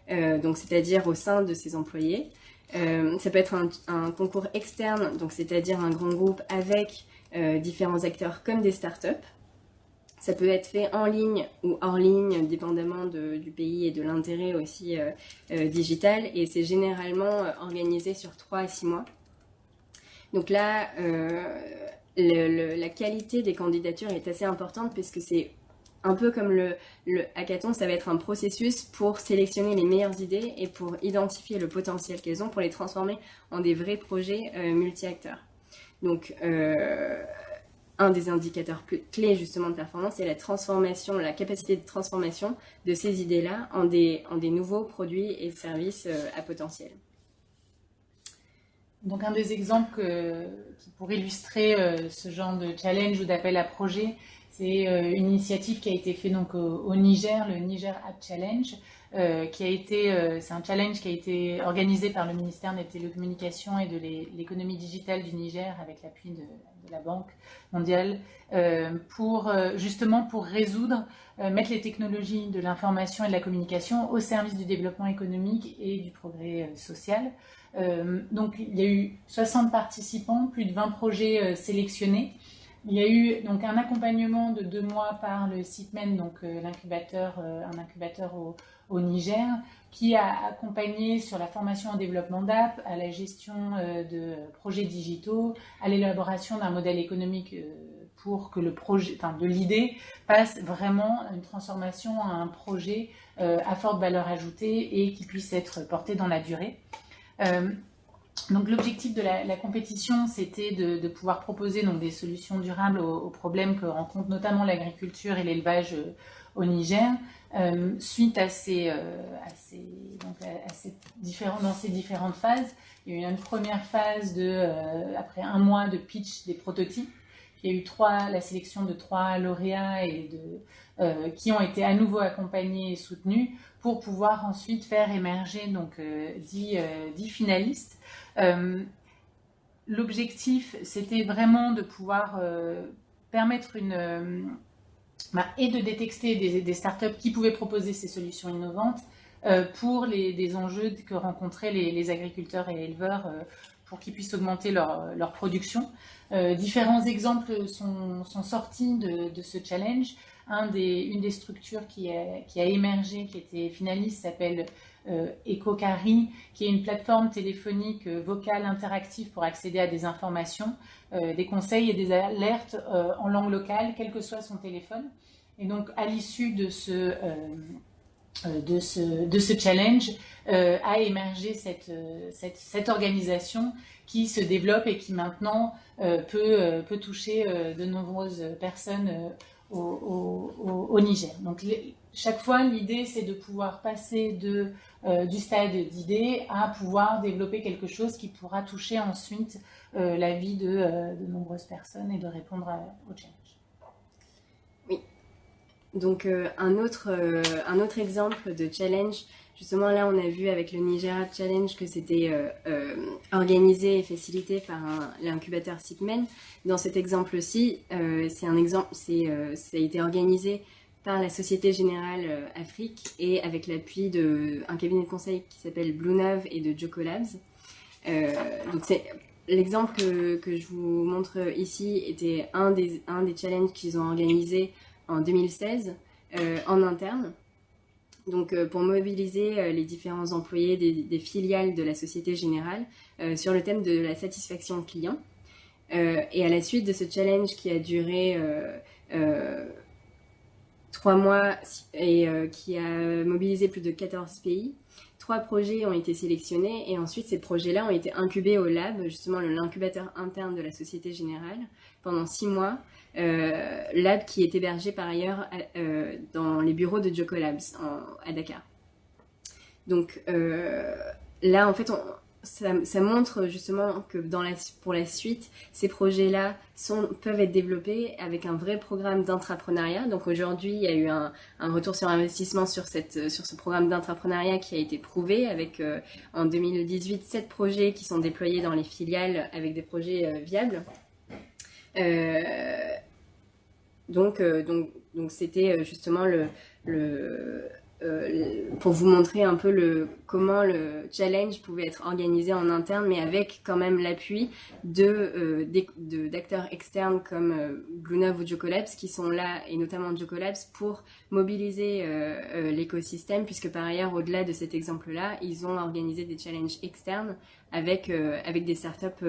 donc c'est-à-dire au sein de ses employés. Ça peut être un concours externe, donc c'est-à-dire un grand groupe avec différents acteurs comme des startups. Ça peut être fait en ligne ou hors ligne, dépendamment du pays et de l'intérêt aussi digital. Et c'est généralement organisé sur 3 à 6 mois. Donc là, la qualité des candidatures est assez importante puisque c'est un peu comme le hackathon, ça va être un processus pour sélectionner les meilleures idées et pour identifier le potentiel qu'elles ont pour les transformer en des vrais projets multi-acteurs. Donc, un des indicateurs clés justement de performance, c'est la transformation, la capacité de transformation de ces idées-là en des nouveaux produits et services à potentiel.
Donc un des exemples pour illustrer ce genre de challenge ou d'appel à projet, c'est une initiative qui a été faite donc au Niger, le Niger App Challenge, c'est un challenge qui a été organisé par le ministère des Télécommunications et de l'économie digitale du Niger avec l'appui de la Banque mondiale justement pour résoudre, mettre les technologies de l'information et de la communication au service du développement économique et du progrès social. Donc il y a eu 60 participants, plus de 20 projets sélectionnés. Il y a eu donc un accompagnement de 2 mois par le CITMEN, donc un incubateur au Niger, qui a accompagné sur la formation en développement d'app, à la gestion de projets digitaux, à l'élaboration d'un modèle économique pour que le projet, de l'idée, passe vraiment à une transformation à un projet à forte valeur ajoutée et qui puisse être porté dans la durée. Donc l'objectif de la compétition, c'était de pouvoir proposer donc, des solutions durables aux problèmes que rencontrent notamment l'agriculture et l'élevage au Niger, suite dans ces différentes phases. Il y a eu une première phase après 1 mois de pitch des prototypes. Il y a eu la sélection de 3 lauréats qui ont été à nouveau accompagnés et soutenus pour pouvoir ensuite faire émerger donc 10 finalistes. L'objectif, c'était vraiment de pouvoir permettre et de détecter des startups qui pouvaient proposer ces solutions innovantes pour des enjeux que rencontraient les agriculteurs et éleveurs pour qu'ils puissent augmenter leur production. Différents exemples sont sortis de ce challenge. Une des structures qui a émergé, qui était finaliste, s'appelle EcoCari, qui est une plateforme téléphonique vocale interactive pour accéder à des informations, des conseils et des alertes en langue locale, quel que soit son téléphone. Et donc, à l'issue de ce challenge, a émergé cette organisation qui se développe et qui maintenant peut toucher de nombreuses personnes au Niger. Donc chaque fois, l'idée, c'est de pouvoir passer du stade d'idée à pouvoir développer quelque chose qui pourra toucher ensuite la vie de nombreuses personnes et de répondre au challenge.
Oui. Donc un autre exemple de challenge, justement là on a vu avec le Niger App Challenge que c'était organisé et facilité par l'incubateur CITMEN. Dans cet exemple-ci, ça a été organisé par la Société Générale Afrique et avec l'appui d'un cabinet de conseil qui s'appelle Bluenove et de Jocolabs. Donc c'est l'exemple que je vous montre ici était un des challenges qu'ils ont organisé en 2016 en interne. Donc pour mobiliser les différents employés des filiales de la Société Générale sur le thème de la satisfaction client. Et à la suite de ce challenge qui a duré 3 mois et qui a mobilisé plus de 14 pays, 3 projets ont été sélectionnés et ensuite ces projets-là ont été incubés au lab, justement l'incubateur interne de la Société Générale, pendant 6 mois. Lab qui est hébergé par ailleurs dans les bureaux de Jocolabs à Dakar. Donc là, en fait, ça montre justement que pour la suite, ces projets-là peuvent être développés avec un vrai programme d'entrepreneuriat. Donc aujourd'hui, il y a eu un retour sur investissement sur ce programme d'entrepreneuriat qui a été prouvé avec en 2018 7 projets qui sont déployés dans les filiales avec des projets viables. Donc c'était justement pour vous montrer un peu comment le challenge pouvait être organisé en interne, mais avec quand même l'appui d'acteurs externes comme Bluenov ou Jocolabs qui sont là, et notamment Jocolabs, pour mobiliser l'écosystème, puisque par ailleurs, au-delà de cet exemple-là, ils ont organisé des challenges externes avec des startups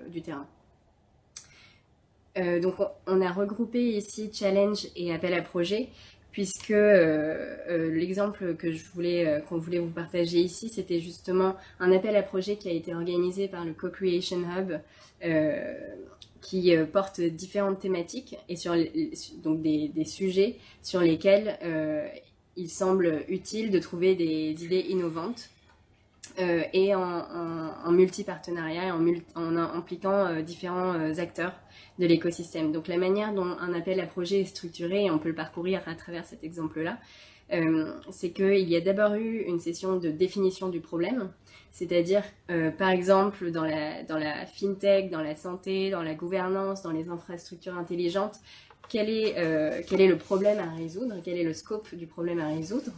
du terrain. Donc on a regroupé ici challenge et appel à projet, puisque l'exemple qu'on voulait vous partager ici, c'était justement un appel à projet qui a été organisé par le Co-Creation Hub, qui porte différentes thématiques et donc des sujets sur lesquels il semble utile de trouver des idées innovantes. Et en multi-partenariat, en impliquant différents acteurs de l'écosystème. Donc la manière dont un appel à projet est structuré, et on peut le parcourir à travers cet exemple-là, c'est qu'il y a d'abord eu une session de définition du problème, c'est-à-dire par exemple dans la fintech, dans la santé, dans la gouvernance, dans les infrastructures intelligentes, quel est le problème à résoudre, quel est le scope du problème à résoudre.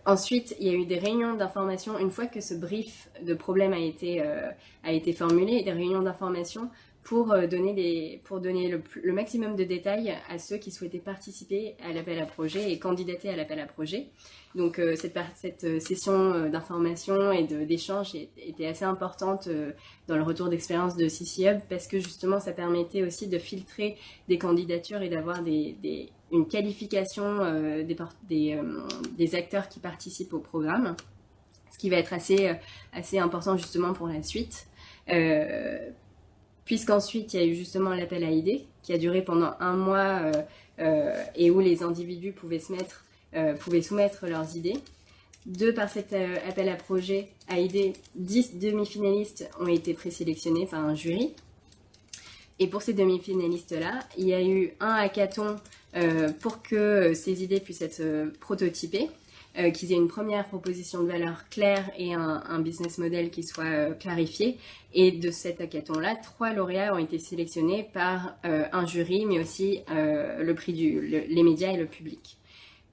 Ensuite, il y a eu des réunions d'information une fois que ce brief de problème a été formulé, des réunions d'information pour donner le maximum de détails à ceux qui souhaitaient participer à l'appel à projet et candidater à l'appel à projet. Donc cette session d'information et d'échange était assez importante dans le retour d'expérience de CC Hub, parce que justement ça permettait aussi de filtrer des candidatures et d'avoir une qualification des acteurs qui participent au programme, ce qui va être assez important justement pour la suite. Puisqu'ensuite il y a eu justement l'appel à idées qui a duré pendant 1 mois et où les individus pouvaient soumettre leurs idées. Par cet appel à projet à idées, 10 demi-finalistes ont été présélectionnés par un jury. Et pour ces demi-finalistes-là, il y a eu un hackathon pour que ces idées puissent être prototypées, qu'ils aient une première proposition de valeur claire et un business model qui soit clarifié. Et de cet hackathon-là, 3 lauréats ont été sélectionnés par un jury, mais aussi le prix les médias et le public.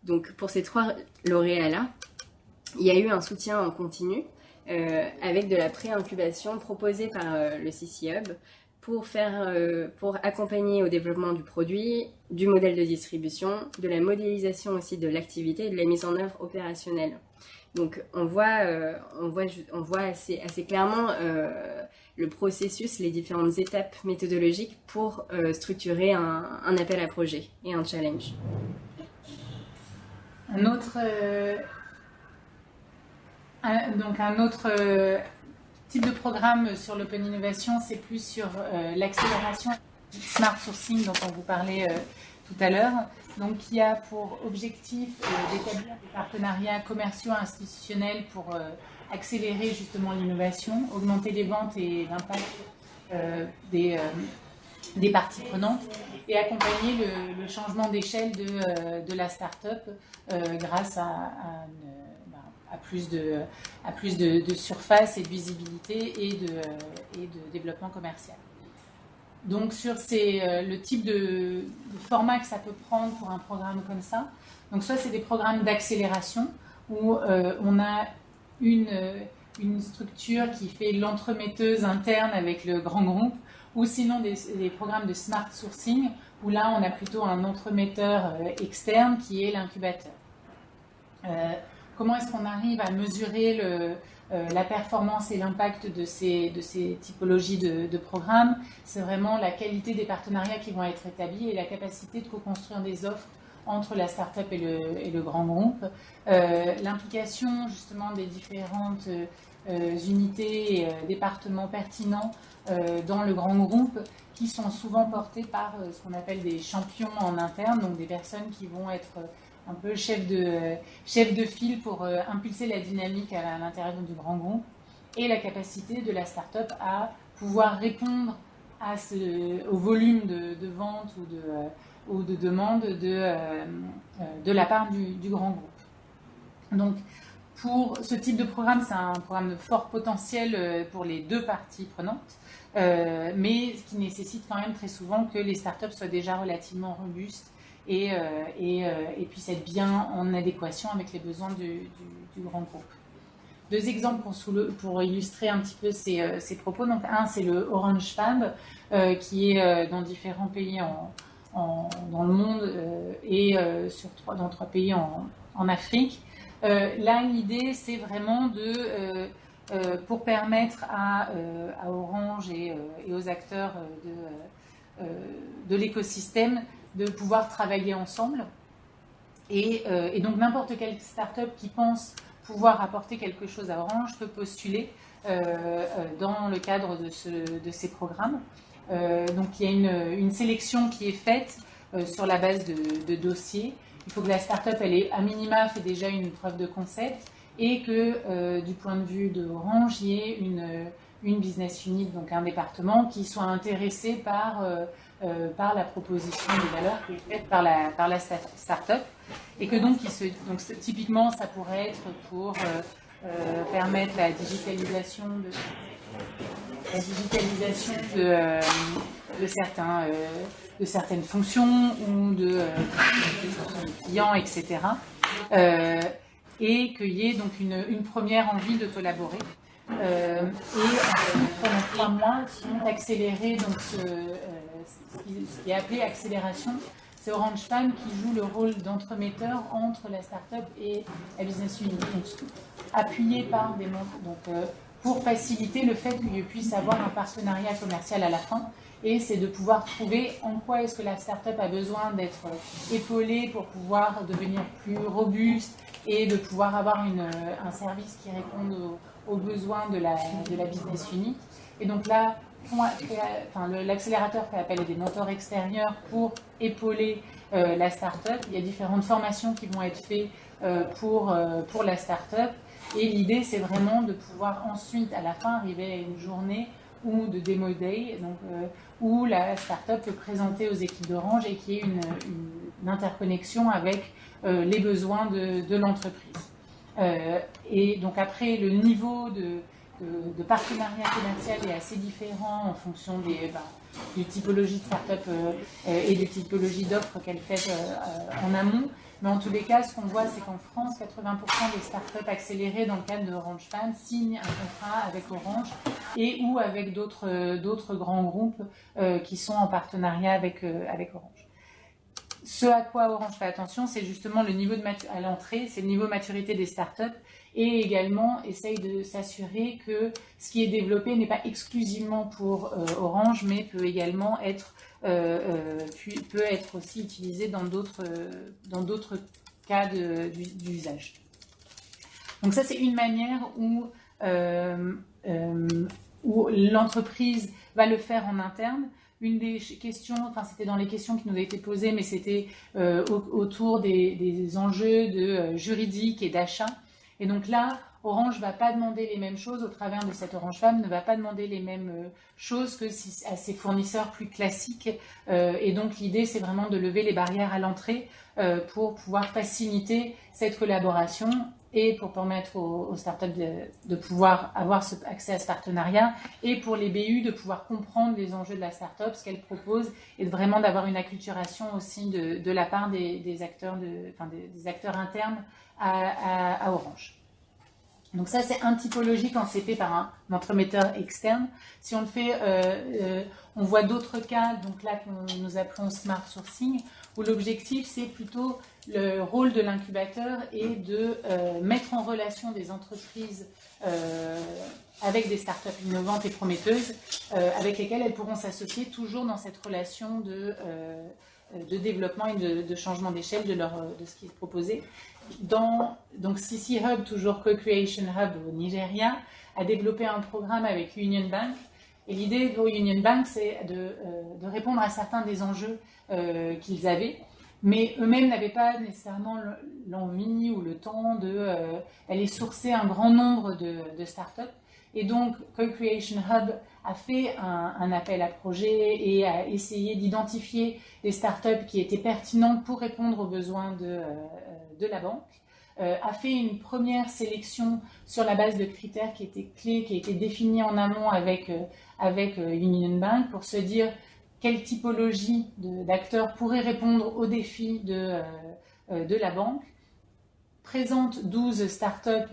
Donc pour ces 3 lauréats-là, il y a eu un soutien en continu avec de la pré-incubation proposée par le CC Hub pour accompagner au développement du produit, du modèle de distribution, de la modélisation aussi de l'activité et de la mise en œuvre opérationnelle. Donc on voit assez clairement le processus, les différentes étapes méthodologiques pour structurer un appel à projet et un challenge.
Un autre type de programme sur l'Open Innovation, c'est plus sur l'accélération du smart sourcing dont on vous parlait tout à l'heure. Donc, qui a pour objectif d'établir des partenariats commerciaux institutionnels pour accélérer justement l'innovation, augmenter les ventes et l'impact des parties prenantes et accompagner le changement d'échelle de la start-up grâce à plus de surface et de visibilité et de développement commercial. Donc sur le type de format que ça peut prendre pour un programme comme ça, donc soit c'est des programmes d'accélération où on a une structure qui fait l'entremetteuse interne avec le grand groupe, ou sinon des programmes de smart sourcing où là on a plutôt un entremetteur externe qui est l'incubateur. Comment est-ce qu'on arrive à mesurer la performance et l'impact de ces typologies de programmes? C'est vraiment la qualité des partenariats qui vont être établis et la capacité de co-construire des offres entre la start-up et le grand groupe. L'implication justement des différentes unités et départements pertinents dans le grand groupe qui sont souvent portés par ce qu'on appelle des champions en interne, donc des personnes qui vont être un peu chef de file pour impulser la dynamique à l'intérieur du grand groupe, et la capacité de la start-up à pouvoir répondre au volume de vente ou de demande de la part du grand groupe. Donc, pour ce type de programme, c'est un programme de fort potentiel pour les deux parties prenantes, mais qui nécessite quand même très souvent que les startups soient déjà relativement robustes et puissent être bien en adéquation avec les besoins du grand groupe. Deux exemples pour illustrer un petit peu ces propos. Donc, un, c'est le Orange Fab, qui est dans différents pays dans le monde et dans 3 pays en Afrique. Là, l'idée, c'est vraiment pour permettre à Orange et aux acteurs de l'écosystème de pouvoir travailler ensemble. Et donc, n'importe quelle start-up qui pense pouvoir apporter quelque chose à Orange peut postuler dans le cadre de ces programmes. Donc, il y a une sélection qui est faite sur la base de dossiers. Il faut que la start-up, elle ait à minima fait déjà une preuve de concept et que du point de vue d'Orange, il y ait une business unit, donc un département, qui soit intéressé par la proposition de valeur qui est faite par la start-up. Et que donc typiquement, ça pourrait être pour permettre la digitalisation de certaines fonctions ou de clients, etc. Et qu'il y ait donc une première envie de collaborer. Et pendant 3 mois, sont accélérés, donc ce qui est appelé accélération. C'est Orange Fam qui joue le rôle d'entremetteur entre la start-up et la business unit. Donc, appuyé par des membres, pour faciliter le fait qu'il puisse avoir un partenariat commercial à la fin. Et c'est de pouvoir trouver en quoi est-ce que la start-up a besoin d'être épaulée pour pouvoir devenir plus robuste et de pouvoir avoir un service qui réponde aux besoins de la business unit. Et donc là, l'accélérateur fait appel à des mentors extérieurs pour épauler la start-up. Il y a différentes formations qui vont être faites pour la start-up. Et l'idée, c'est vraiment de pouvoir ensuite, à la fin, arriver à une journée ou de Demo Day, donc, où la start-up peut présenter aux équipes d'Orange et qu'il y ait une interconnexion avec les besoins de l'entreprise. Et donc après, le niveau de partenariat commercial est assez différent en fonction des typologies de start-up et des typologies d'offres qu'elle fait en amont. Mais en tous les cas, ce qu'on voit, c'est qu'en France, 80% des start-up accélérées dans le cadre de Orange Fam signent un contrat avec Orange et ou avec d'autres grands groupes qui sont en partenariat avec Orange. Ce à quoi Orange fait attention, c'est justement le niveau à l'entrée, c'est le niveau de maturité des startups et également essaye de s'assurer que ce qui est développé n'est pas exclusivement pour Orange, mais peut également être aussi utilisé dans d'autres cas d'usage. Donc ça, c'est une manière où l'entreprise va le faire en interne. Une des questions, c'était dans les questions qui nous avaient été posées, mais c'était autour des enjeux juridiques et d'achat. Et donc là, Orange ne va pas demander les mêmes choses au travers de cette Orange Fam, ne va pas demander les mêmes choses que à ses fournisseurs plus classiques. Et donc l'idée, c'est vraiment de lever les barrières à l'entrée pour pouvoir faciliter cette collaboration et pour permettre aux startups de pouvoir avoir accès à ce partenariat et pour les BU de pouvoir comprendre les enjeux de la startup, ce qu'elle propose et vraiment d'avoir une acculturation aussi de la part des acteurs internes à Orange. Donc ça, c'est un typologie quand c'est fait par un entremetteur externe. Si on le fait, on voit d'autres cas, donc là que nous appelons Smart Sourcing, où l'objectif, c'est plutôt le rôle de l'incubateur et de mettre en relation des entreprises avec des startups innovantes et prometteuses, avec lesquelles elles pourront s'associer toujours dans cette relation de développement et de changement d'échelle de ce qui est proposé. Donc CC Hub, toujours Co-Creation Hub au Nigeria, a développé un programme avec Union Bank. Et l'idée pour Union Bank, c'est de répondre à certains des enjeux qu'ils avaient. mais eux-mêmes n'avaient pas nécessairement l'envie ou le temps d'aller sourcer un grand nombre de startups. Et donc, Co-Creation Hub a fait un appel à projet et a essayé d'identifier des startups qui étaient pertinentes pour répondre aux besoins de la banque. A fait une première sélection sur la base de critères qui étaient clés, qui étaient définis en amont avec Union Bank pour se dire quelle typologie d'acteurs pourrait répondre aux défis de la banque. Présente 12 startups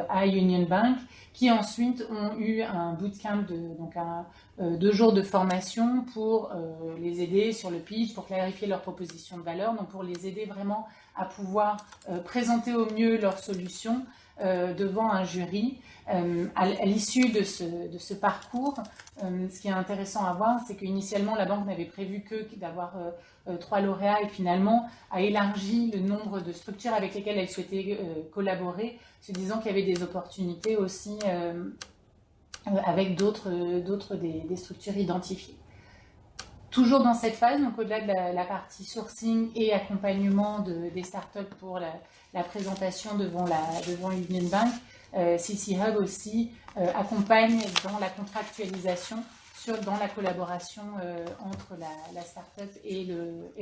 à Union Bank qui ensuite ont eu un bootcamp, donc 2 jours de formation pour les aider sur le pitch, pour clarifier leur proposition de valeur, donc pour les aider vraiment à pouvoir présenter au mieux leurs solutions devant un jury. À l'issue de ce parcours, ce qui est intéressant à voir, c'est qu'initialement la banque n'avait prévu que d'avoir 3 lauréats et finalement a élargi le nombre de structures avec lesquelles elle souhaitait collaborer, se disant qu'il y avait des opportunités aussi avec d'autres des structures identifiées. Toujours dans cette phase, donc au-delà de la partie sourcing et accompagnement des startups pour la présentation devant Union Bank, CC Hub aussi accompagne dans la contractualisation, dans la collaboration entre la startup et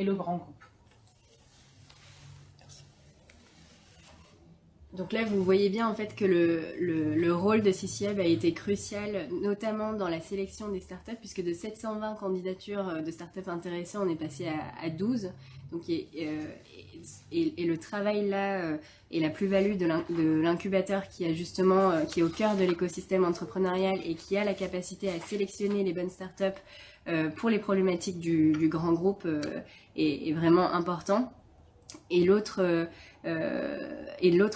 le grand groupe.
Donc là, vous voyez bien en fait que le rôle de CC Hub a été crucial, notamment dans la sélection des startups, puisque de 720 candidatures de startups intéressées, on est passé à 12. Donc, et le travail là et la plus-value de l'incubateur qui est au cœur de l'écosystème entrepreneurial et qui a la capacité à sélectionner les bonnes startups pour les problématiques du grand groupe est vraiment important. Et l'autre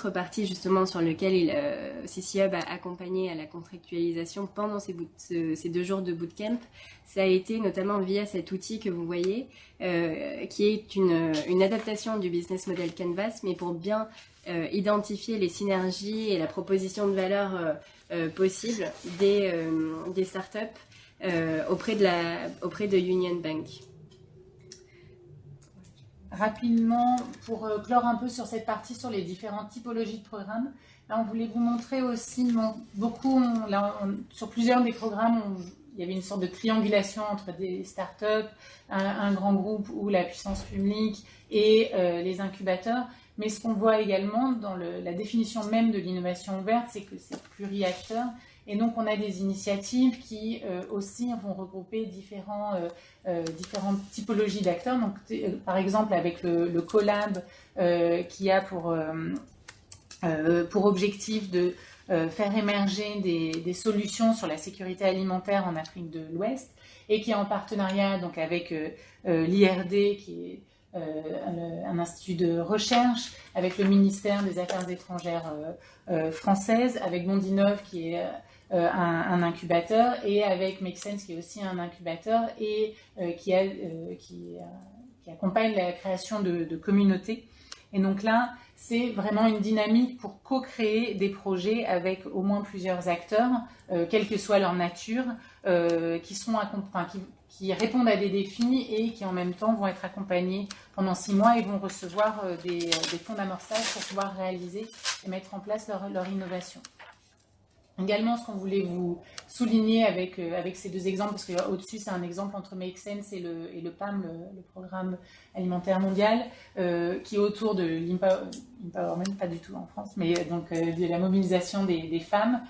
partie justement sur lequel CC Hub a accompagné à la contractualisation pendant ces 2 jours de bootcamp, ça a été notamment via cet outil que vous voyez, qui est une adaptation du business model Canvas, mais pour bien identifier les synergies et la proposition de valeur possible des startups auprès de Union Bank.
Rapidement, pour clore un peu sur cette partie sur les différentes typologies de programmes, là on voulait vous montrer aussi, sur plusieurs des programmes, il y avait une sorte de triangulation entre des startups, un grand groupe ou la puissance publique et les incubateurs. Mais ce qu'on voit également dans la définition même de l'innovation ouverte, c'est que c'est pluri-acteurs. Et donc, on a des initiatives qui aussi vont regrouper différentes typologies d'acteurs. Donc, par exemple, avec le Collab qui a pour objectif de faire émerger des solutions sur la sécurité alimentaire en Afrique de l'Ouest et qui est en partenariat donc, avec l'IRD qui est un institut de recherche, avec le ministère des Affaires étrangères française, avec Bondinov qui est un incubateur et avec Make Sense qui est aussi un incubateur et qui accompagne la création de communautés. Et donc là, c'est vraiment une dynamique pour co-créer des projets avec au moins plusieurs acteurs, quelle que soit leur nature, qui répondent à des défis et qui en même temps vont être accompagnés pendant 6 mois et vont recevoir des fonds d'amorçage pour pouvoir réaliser et mettre en place leur innovation. Également, ce qu'on voulait vous souligner avec ces 2 exemples, parce qu'au-dessus, c'est un exemple entre Make Sense et le PAM, le Programme alimentaire mondial, qui est autour de l'empowerment, pas du tout en France, mais donc de la mobilisation des femmes.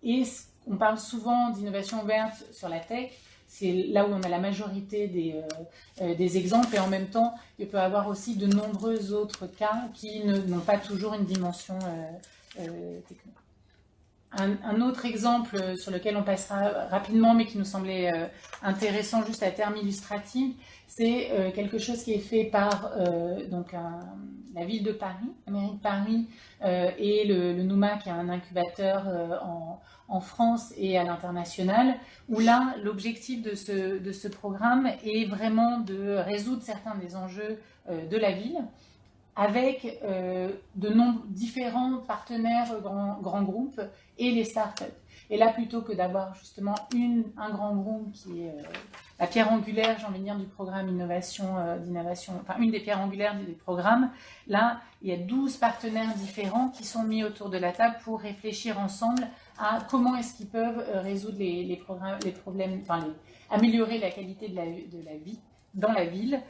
Et on parle souvent d'innovation ouverte sur la tech, c'est là où on a la majorité des exemples, et en même temps, il peut y avoir aussi de nombreux autres cas qui n'ont pas toujours une dimension technique. Un autre exemple sur lequel on passera rapidement, mais qui nous semblait intéressant juste à terme illustratif, c'est quelque chose qui est fait par la ville de Paris, la mairie de Paris, et le NUMA, qui est un incubateur en France et à l'international, où là, l'objectif de ce programme est vraiment de résoudre certains des enjeux de la ville, avec différents partenaires grands groupes et les startups. Et là, plutôt que d'avoir justement un grand groupe qui est la pierre angulaire, j'ai envie de dire, du programme d'innovation, enfin une des pierres angulaires des programmes, là, il y a 12 partenaires différents qui sont mis autour de la table pour réfléchir ensemble à comment est-ce qu'ils peuvent résoudre les problèmes, enfin améliorer la qualité de la vie dans la ville,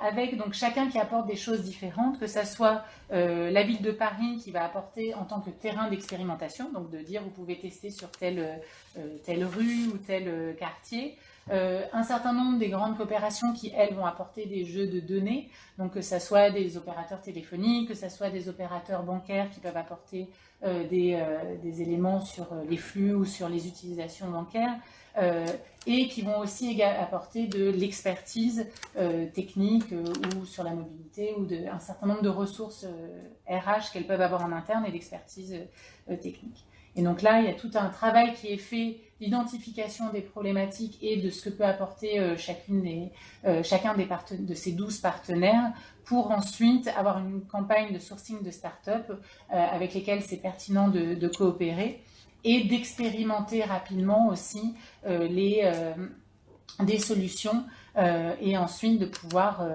avec donc chacun qui apporte des choses différentes, que ça soit la ville de Paris qui va apporter en tant que terrain d'expérimentation, donc de dire vous pouvez tester sur telle rue ou tel quartier, un certain nombre des grandes coopérations qui, elles, vont apporter des jeux de données, donc que ça soit des opérateurs téléphoniques, que ça soit des opérateurs bancaires qui peuvent apporter des éléments sur les flux ou sur les utilisations bancaires, et qui vont aussi apporter de l'expertise technique ou sur la mobilité ou un certain nombre de ressources RH qu'elles peuvent avoir en interne et d'expertise technique. Et donc là, il y a tout un travail qui est fait d'identification des problématiques et de ce que peut apporter chacun de ces 12 partenaires pour ensuite avoir une campagne de sourcing de start-up avec lesquelles c'est pertinent de coopérer et d'expérimenter rapidement aussi des solutions et ensuite de pouvoir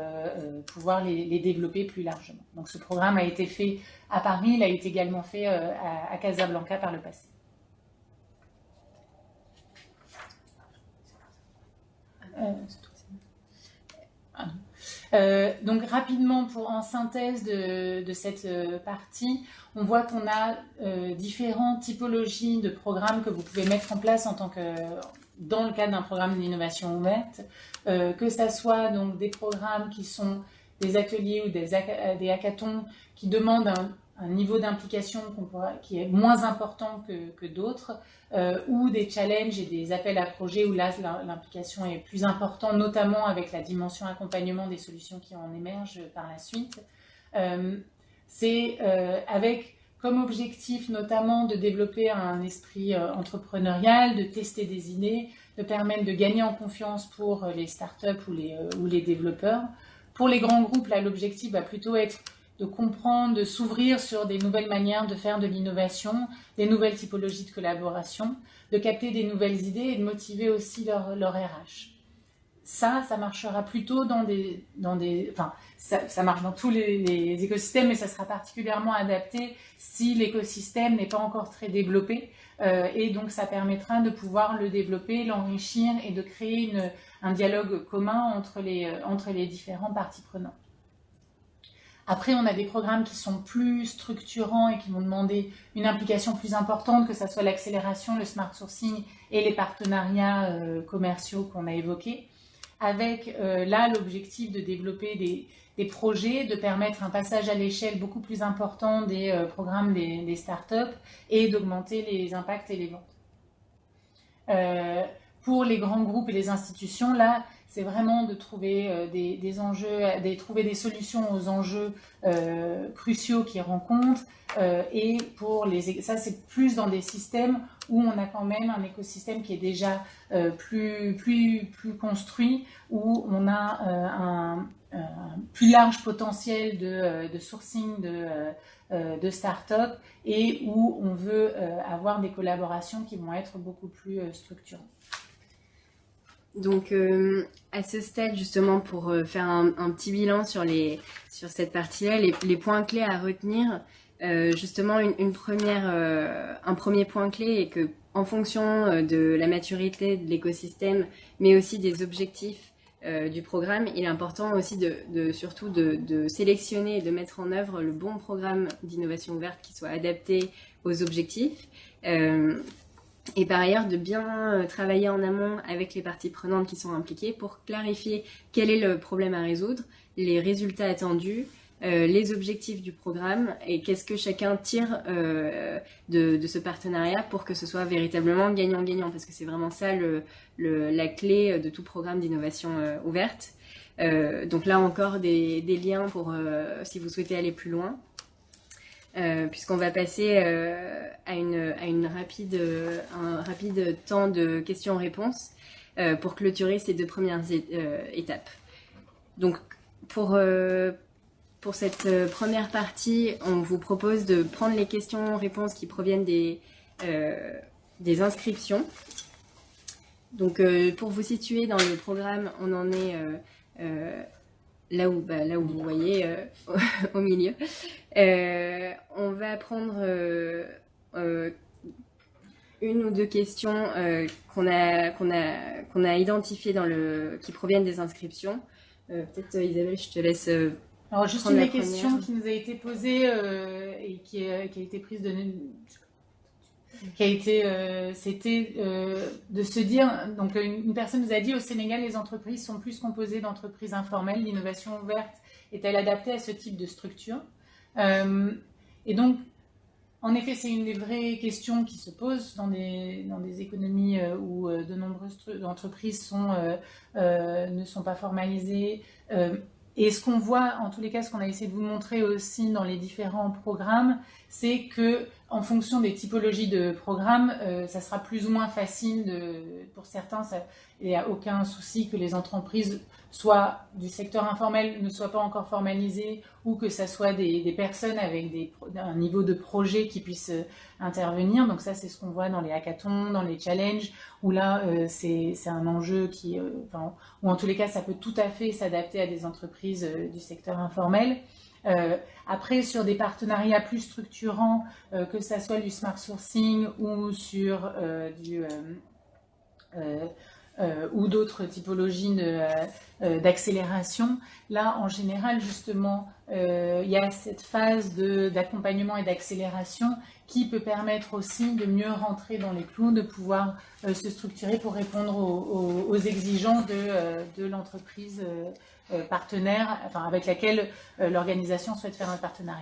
les développer plus largement. Donc ce programme a été fait à Paris, il a été également fait à Casablanca par le passé. Donc rapidement, en synthèse de cette partie, on voit qu'on a différentes typologies de programmes que vous pouvez mettre en place dans le cadre d'un programme d'innovation ouverte, que ça soit donc des programmes qui sont des ateliers ou des hackathons qui demandent un niveau d'implication qui est moins important que d'autres, ou des challenges et des appels à projets où là l'implication est plus importante, notamment avec la dimension accompagnement des solutions qui en émergent par la suite. C'est avec comme objectif notamment de développer un esprit entrepreneurial, de tester des idées, de permettre de gagner en confiance pour les startups ou les développeurs. Pour les grands groupes, là l'objectif va plutôt être de comprendre, de s'ouvrir sur des nouvelles manières de faire de l'innovation, des nouvelles typologies de collaboration, de capter des nouvelles idées et de motiver aussi leur RH. Ça marchera plutôt enfin, ça marche dans tous les écosystèmes, mais ça sera particulièrement adapté si l'écosystème n'est pas encore très développé. Et donc, ça permettra de pouvoir le développer, l'enrichir et de créer un dialogue commun entre les différentes parties prenantes. Après, on a des programmes qui sont plus structurants et qui vont demander une implication plus importante, que ce soit l'accélération, le smart sourcing et les partenariats commerciaux qu'on a évoqués, avec là l'objectif de développer des projets, de permettre un passage à l'échelle beaucoup plus important des programmes des startups et d'augmenter les impacts et les ventes. Pour les grands groupes et les institutions, là, c'est vraiment de trouver des enjeux, trouver des solutions aux enjeux cruciaux qu'ils rencontrent. Et ça, c'est plus dans des systèmes où on a quand même un écosystème qui est déjà plus construit, où on a un plus large potentiel de sourcing de start-up et où on veut avoir des collaborations qui vont être beaucoup plus structurantes.
Donc, à ce stade, justement, pour faire un petit bilan sur cette partie-là, les points clés à retenir, justement, un premier point clé est que, en fonction de la maturité de l'écosystème, mais aussi des objectifs du programme, il est important aussi surtout de sélectionner et de mettre en œuvre le bon programme d'innovation ouverte qui soit adapté aux objectifs. Et par ailleurs, de bien travailler en amont avec les parties prenantes qui sont impliquées pour clarifier quel est le problème à résoudre, les résultats attendus, les objectifs du programme et qu'est-ce que chacun tire de ce partenariat pour que ce soit véritablement gagnant-gagnant, parce que c'est vraiment ça la clé de tout programme d'innovation ouverte. Donc là encore, des liens pour si vous souhaitez aller plus loin. Puisqu'on va passer à un rapide temps de questions-réponses pour clôturer ces deux premières étapes. Donc, pour cette première partie, on vous propose de prendre les questions-réponses qui proviennent des inscriptions. Donc, pour vous situer dans le programme, on en est là où vous voyez, au milieu. On va prendre une ou deux questions qu'on a identifiées qui proviennent des inscriptions. Peut-être Isabelle, je te laisse.
Alors juste une des questions qui nous a été posée et qui a été prise c'était de se dire, donc une personne nous a dit, au Sénégal, les entreprises sont plus composées d'entreprises informelles, l'innovation ouverte est-elle adaptée à ce type de structure? Et donc, en effet, c'est une des vraies questions qui se posent dans des économies où de nombreuses entreprises ne sont pas formalisées. Et ce qu'on voit, en tous les cas, ce qu'on a essayé de vous montrer aussi dans les différents programmes, c'est que en fonction des typologies de programmes, ça sera plus ou moins facile. Pour certains, il n'y a aucun souci que les entreprises soit du secteur informel ne soient pas encore formalisées ou que ça soit des personnes avec un niveau de projet qui puissent intervenir. Donc ça, c'est ce qu'on voit dans les hackathons, dans les challenges, où là, c'est un enjeu ou en tous les cas, ça peut tout à fait s'adapter à des entreprises du secteur informel. Après, sur des partenariats plus structurants, que ça soit du smart sourcing ou sur ou d'autres typologies d'accélération, là, en général, justement, il y a cette phase d'accompagnement et d'accélération qui peut permettre aussi de mieux rentrer dans les clous, de pouvoir se structurer pour répondre aux exigences de l'entreprise partenaire, avec laquelle l'organisation souhaite faire un partenariat.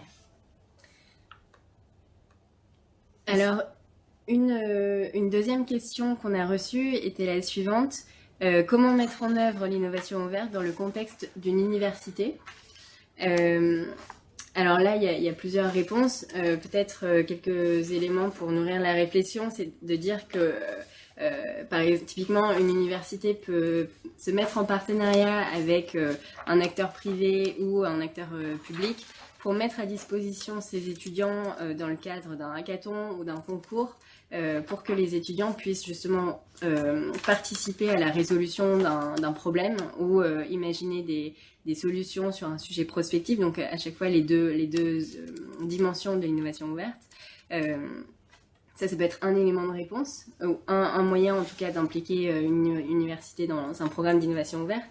Alors, une deuxième question qu'on a reçue était la suivante. Comment mettre en œuvre l'innovation ouverte dans le contexte d'une université? Alors là, il y a plusieurs réponses. Peut-être quelques éléments pour nourrir la réflexion, c'est de dire que par exemple, typiquement, une université peut se mettre en partenariat avec un acteur privé ou un acteur public pour mettre à disposition ses étudiants dans le cadre d'un hackathon ou d'un concours pour que les étudiants puissent justement participer à la résolution d'un problème ou imaginer des solutions sur un sujet prospectif. Donc à chaque fois les deux dimensions de l'innovation ouverte. Ça peut être un élément de réponse, ou un moyen en tout cas d'impliquer une université dans un programme d'innovation ouverte.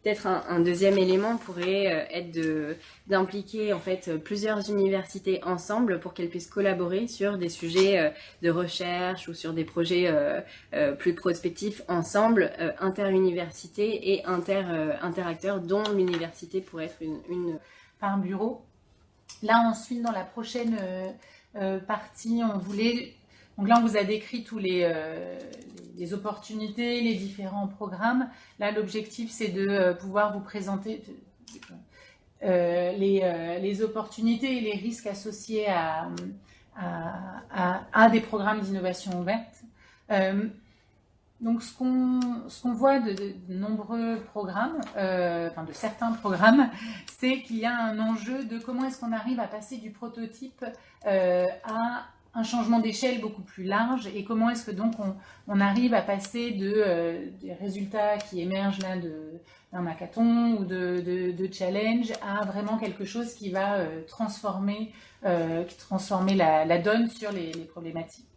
Peut-être un deuxième élément pourrait être d'impliquer en fait plusieurs universités ensemble pour qu'elles puissent collaborer sur des sujets de recherche ou sur des projets plus prospectifs ensemble, interuniversités et interacteurs, dont l'université pourrait être une
par bureau. Là ensuite, dans la prochaine partie, on voulait... Donc là, on vous a décrit tous les opportunités, les différents programmes. Là, l'objectif, c'est de pouvoir vous présenter les opportunités et les risques associés à des programmes d'innovation ouverte. Donc, ce qu'on voit de nombreux programmes, de certains programmes, c'est qu'il y a un enjeu de comment est-ce qu'on arrive à passer du prototype à un changement d'échelle beaucoup plus large et comment est-ce que donc on arrive à passer des résultats qui émergent là d'un hackathon ou de challenge à vraiment quelque chose qui va transformer la donne sur les problématiques.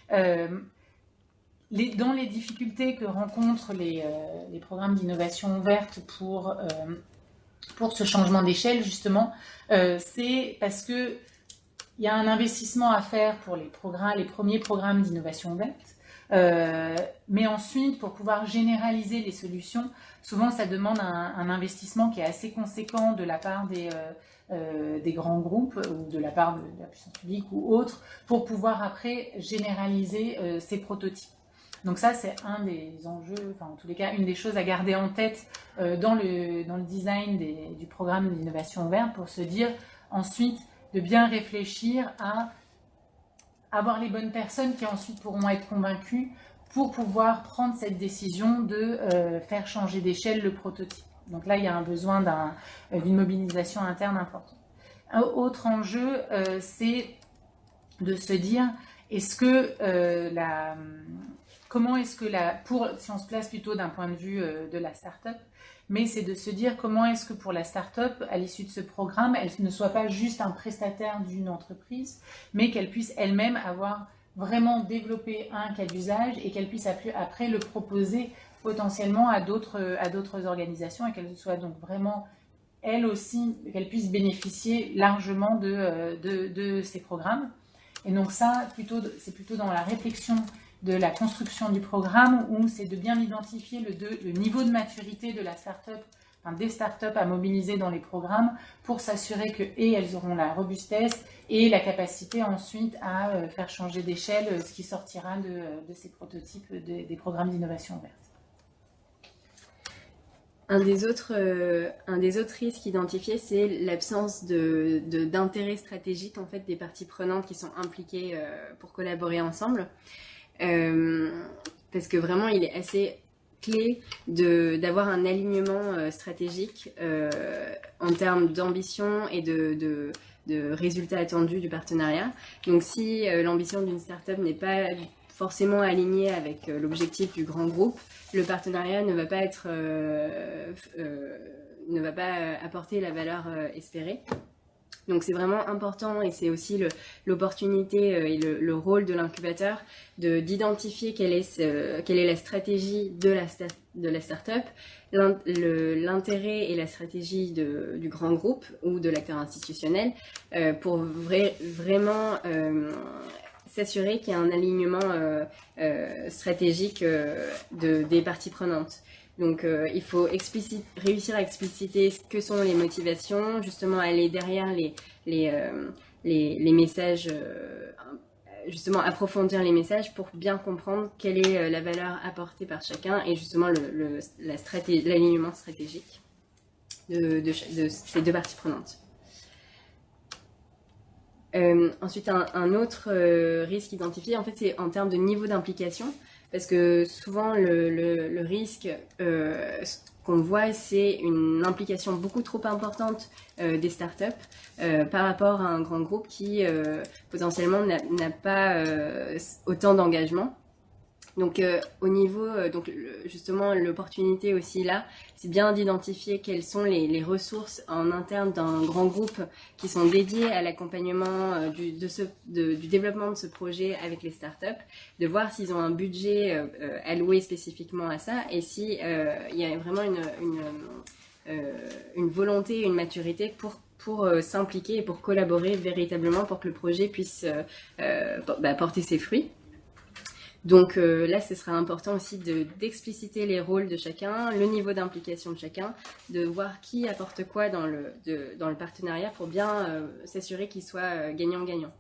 Dans les difficultés que rencontrent les programmes d'innovation ouverte pour ce changement d'échelle, justement, c'est parce que il y a un investissement à faire pour les premiers programmes d'innovation ouverte, mais ensuite, pour pouvoir généraliser les solutions, souvent ça demande un investissement qui est assez conséquent de la part des grands groupes ou de la part de la puissance publique ou autre, pour pouvoir après généraliser ces prototypes. Donc ça, c'est un des enjeux, en tous les cas, une des choses à garder en tête dans le design du programme d'innovation ouverte pour se dire ensuite de bien réfléchir à avoir les bonnes personnes qui ensuite pourront être convaincues pour pouvoir prendre cette décision de faire changer d'échelle le prototype. Donc là, il y a un besoin d'une mobilisation interne importante. Un autre enjeu, c'est de se dire, Est-ce que comment est-ce que si on se place plutôt d'un point de vue de la start-up, mais c'est de se dire comment est-ce que pour la start-up, à l'issue de ce programme, elle ne soit pas juste un prestataire d'une entreprise, mais qu'elle puisse elle-même avoir vraiment développé un cas d'usage et qu'elle puisse après le proposer potentiellement à d'autres organisations et qu'elle soit donc vraiment, elle aussi, qu'elle puisse bénéficier largement de ces programmes. Et donc ça, c'est plutôt dans la réflexion de la construction du programme où c'est de bien identifier le niveau de maturité de la start-up, enfin des start-up à mobiliser dans les programmes pour s'assurer elles auront la robustesse et la capacité ensuite à faire changer d'échelle ce qui sortira de ces prototypes des programmes d'innovation verte.
Un des autres risques identifiés, c'est l'absence d'intérêt stratégique en fait, des parties prenantes qui sont impliquées pour collaborer ensemble. Parce que vraiment, il est assez clé d'avoir un alignement stratégique en termes d'ambition et de résultats attendus du partenariat. Donc si l'ambition d'une start-up n'est pas forcément alignée avec l'objectif du grand groupe, le partenariat ne va pas apporter la valeur espérée. Donc c'est vraiment important et c'est aussi l'opportunité et le rôle de l'incubateur d'identifier quelle est la stratégie de la start-up, l'intérêt et la stratégie du grand groupe ou de l'acteur institutionnel pour vraiment s'assurer qu'il y a un alignement stratégique des parties prenantes. Donc il faut réussir à expliciter ce que sont les motivations, justement aller derrière les messages, justement approfondir les messages pour bien comprendre quelle est la valeur apportée par chacun et justement l'alignement stratégique de ces deux parties prenantes. Ensuite, un autre risque identifié, en fait, c'est en termes de niveau d'implication. Parce que souvent, le risque qu'on voit, c'est une implication beaucoup trop importante des startups par rapport à un grand groupe qui potentiellement n'a pas autant d'engagement. Donc au niveau, justement l'opportunité aussi là, c'est bien d'identifier quelles sont les ressources en interne d'un grand groupe qui sont dédiées à l'accompagnement du développement de ce projet avec les startups, de voir s'ils ont un budget alloué spécifiquement à ça et si il y a vraiment une volonté, une maturité pour s'impliquer et pour collaborer véritablement pour que le projet puisse porter ses fruits. Donc là, ce sera important aussi d'expliciter les rôles de chacun, le niveau d'implication de chacun, de voir qui apporte quoi dans le partenariat pour bien s'assurer qu'il soit gagnant-gagnant.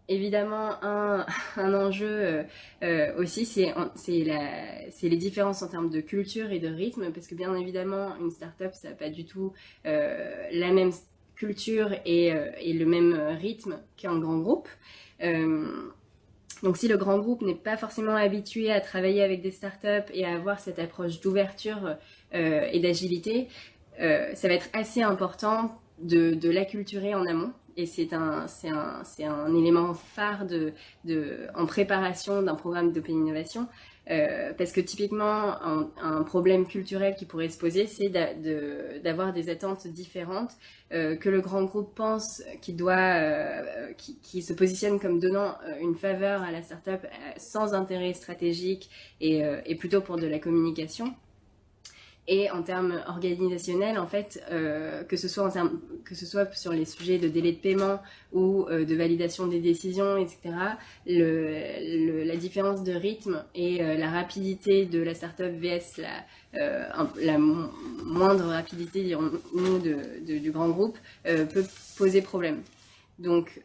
Évidemment, un enjeu aussi, c'est les différences en termes de culture et de rythme, parce que bien évidemment, une start-up, ça n'a pas du tout la même culture et le même rythme qu'un grand groupe. Donc si le grand groupe n'est pas forcément habitué à travailler avec des startups et à avoir cette approche d'ouverture et d'agilité, ça va être assez important de l'acculturer en amont. Et c'est un élément phare en préparation d'un programme d'Open Innovation. Parce que typiquement, un problème culturel qui pourrait se poser, c'est d'avoir des attentes différentes, que le grand groupe pense qu'il qui se positionne comme donnant une faveur à la start-up sans intérêt stratégique et plutôt pour de la communication. Et en termes organisationnels, en fait, que ce soit sur les sujets de délai de paiement ou de validation des décisions, etc., la différence de rythme et la rapidité de la startup vs la moindre rapidité, dirons-nous, du grand groupe peut poser problème. Donc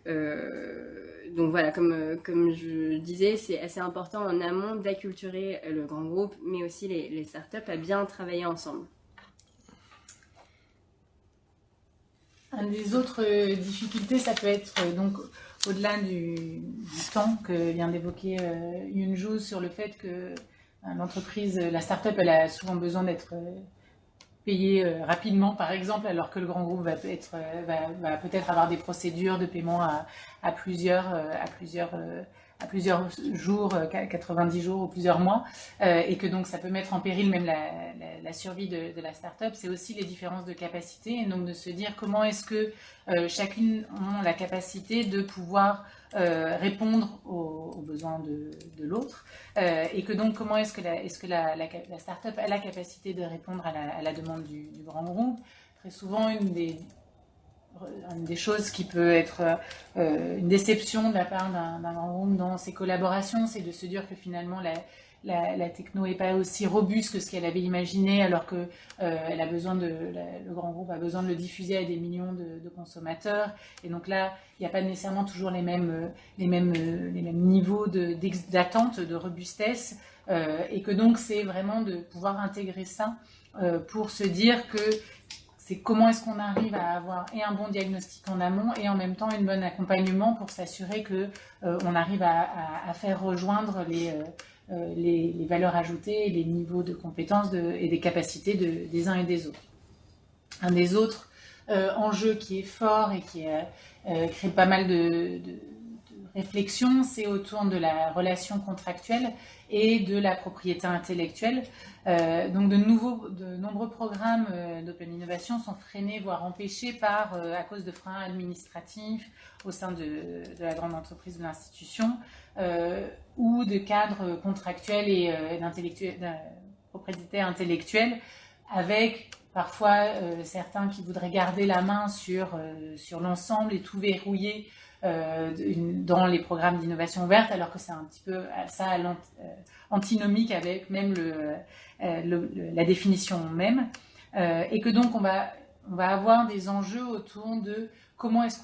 voilà, comme je disais, c'est assez important en amont d'acculturer le grand groupe, mais aussi les startups à bien travailler ensemble.
Une des autres difficultés, ça peut être donc au-delà du temps que vient d'évoquer Yunju sur le fait que l'entreprise, la startup, elle a souvent besoin d'être payer rapidement, par exemple, alors que le grand groupe va peut-être avoir des procédures de paiement à plusieurs jours, 90 jours ou plusieurs mois, et que donc ça peut mettre en péril même la survie de la start-up. C'est aussi les différences de capacité, et donc de se dire comment est-ce que chacune a la capacité de pouvoir répondre aux besoins de l'autre, et que donc comment est-ce que la start-up a la capacité de répondre à la demande du grand groupe. Très souvent, une des choses qui peut être une déception de la part d'un grand groupe dans ses collaborations, c'est de se dire que finalement la techno n'est pas aussi robuste que ce qu'elle avait imaginé, alors que le grand groupe a besoin de le diffuser à des millions de consommateurs. Et donc là, il n'y a pas nécessairement toujours les mêmes niveaux d'attente, de robustesse, et que donc c'est vraiment de pouvoir intégrer ça pour se dire que c'est comment est-ce qu'on arrive à avoir un bon diagnostic en amont et en même temps un bon accompagnement pour s'assurer qu'on arrive à faire rejoindre les valeurs ajoutées, les niveaux de compétences et des capacités des uns et des autres. Un des autres enjeux qui est fort et qui crée pas mal de réflexion, c'est autour de la relation contractuelle et de la propriété intellectuelle. Donc de nombreux programmes d'Open Innovation sont freinés, voire empêchés à cause de freins administratifs au sein de la grande entreprise de l'institution, ou de cadres contractuels et propriété intellectuelle, avec parfois certains qui voudraient garder la main sur l'ensemble et tout verrouiller dans les programmes d'innovation ouverte, alors que c'est un petit peu ça antinomique avec même la définition même, et que donc on va avoir des enjeux autour de comment est-ce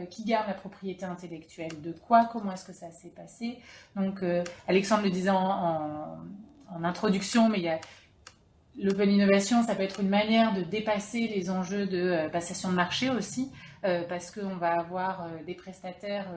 qui garde la propriété intellectuelle, de quoi, comment est-ce que ça s'est passé. Donc Alexandre le disait en introduction, mais il y a l'open innovation, ça peut être une manière de dépasser les enjeux de passation de marché aussi, parce qu'on va avoir des prestataires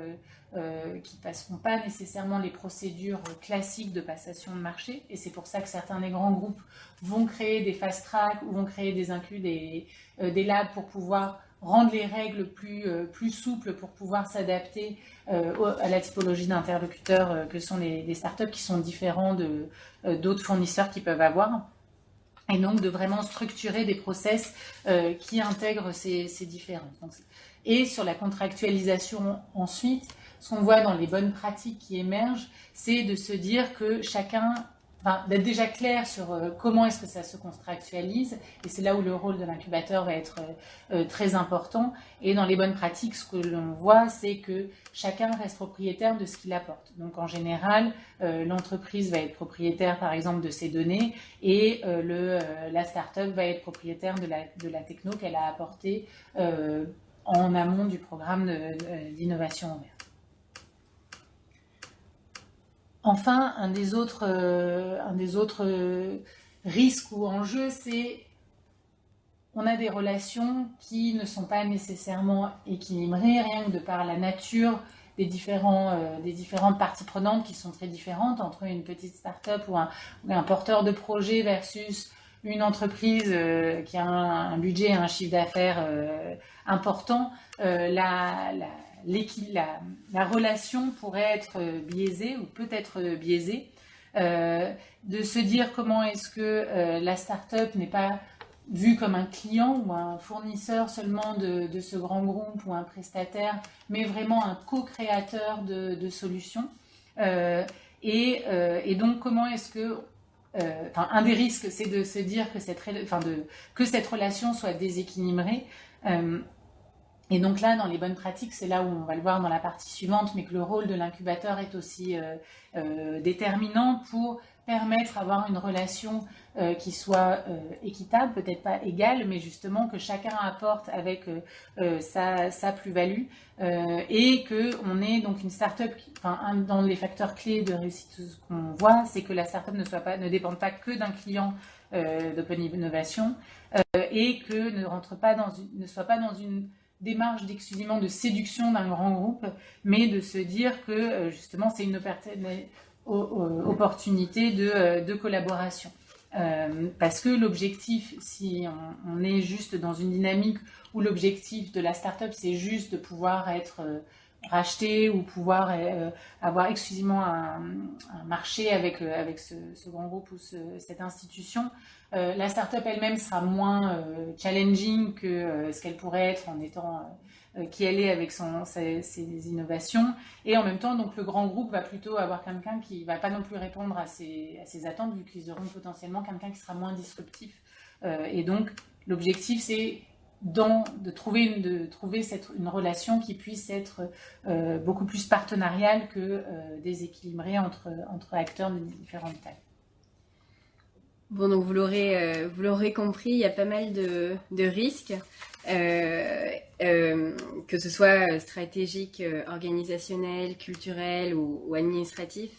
qui ne passeront pas nécessairement les procédures classiques de passation de marché, et c'est pour ça que certains des grands groupes vont créer des fast track ou vont créer des labs pour pouvoir rendre les règles plus souples pour pouvoir s'adapter à la typologie d'interlocuteurs que sont les startups, qui sont différents d'autres fournisseurs qu'ils peuvent avoir. Et donc de vraiment structurer des process qui intègrent ces différences. Et sur la contractualisation ensuite, ce qu'on voit dans les bonnes pratiques qui émergent, c'est de se dire que d'être déjà clair sur comment est-ce que ça se contractualise, et c'est là où le rôle de l'incubateur va être très important. Et dans les bonnes pratiques, ce que l'on voit, c'est que chacun reste propriétaire de ce qu'il apporte. Donc en général, l'entreprise va être propriétaire par exemple de ses données, et la start-up va être propriétaire de la techno qu'elle a apportée en amont du programme d'innovation ouverte. Enfin, un des autres risques ou enjeux, c'est on a des relations qui ne sont pas nécessairement équilibrées, rien que de par la nature des différentes parties prenantes qui sont très différentes entre une petite start-up ou un porteur de projet versus une entreprise qui a un budget et un chiffre d'affaires important. La relation pourrait être biaisée ou peut être biaisée, de se dire comment est-ce que la start-up n'est pas vue comme un client ou un fournisseur seulement de ce grand groupe ou un prestataire, mais vraiment un co-créateur de solutions. Et donc comment est-ce que un des risques, c'est de se dire que cette relation soit déséquilibrée. Et donc là, dans les bonnes pratiques, c'est là où on va le voir dans la partie suivante, mais que le rôle de l'incubateur est aussi déterminant pour permettre d'avoir une relation qui soit équitable, peut-être pas égale, mais justement que chacun apporte avec sa plus-value, et qu'on ait donc une start-up, dans les facteurs clés de réussite, ce qu'on voit, c'est que la start-up ne dépende pas que d'un client d'Open Innovation, et que ne soit pas dans une démarche exclusivement de séduction d'un grand groupe, mais de se dire que justement c'est une opportunité de collaboration. Parce que l'objectif, si on est juste dans une dynamique où l'objectif de la start-up, c'est juste de pouvoir être racheté ou pouvoir avoir exclusivement un marché avec ce grand groupe ou cette institution, la start-up elle-même sera moins challenging que ce qu'elle pourrait être en étant qui elle est avec ses innovations. Et en même temps, donc, le grand groupe va plutôt avoir quelqu'un qui ne va pas non plus répondre à ses attentes, vu qu'ils auront potentiellement quelqu'un qui sera moins disruptif. Et donc, l'objectif, c'est de trouver une relation qui puisse être beaucoup plus partenariale que déséquilibrée entre acteurs de différentes tailles.
Bon, donc vous l'aurez compris, il y a pas mal de risques, que ce soit stratégique, organisationnel, culturel ou administratif.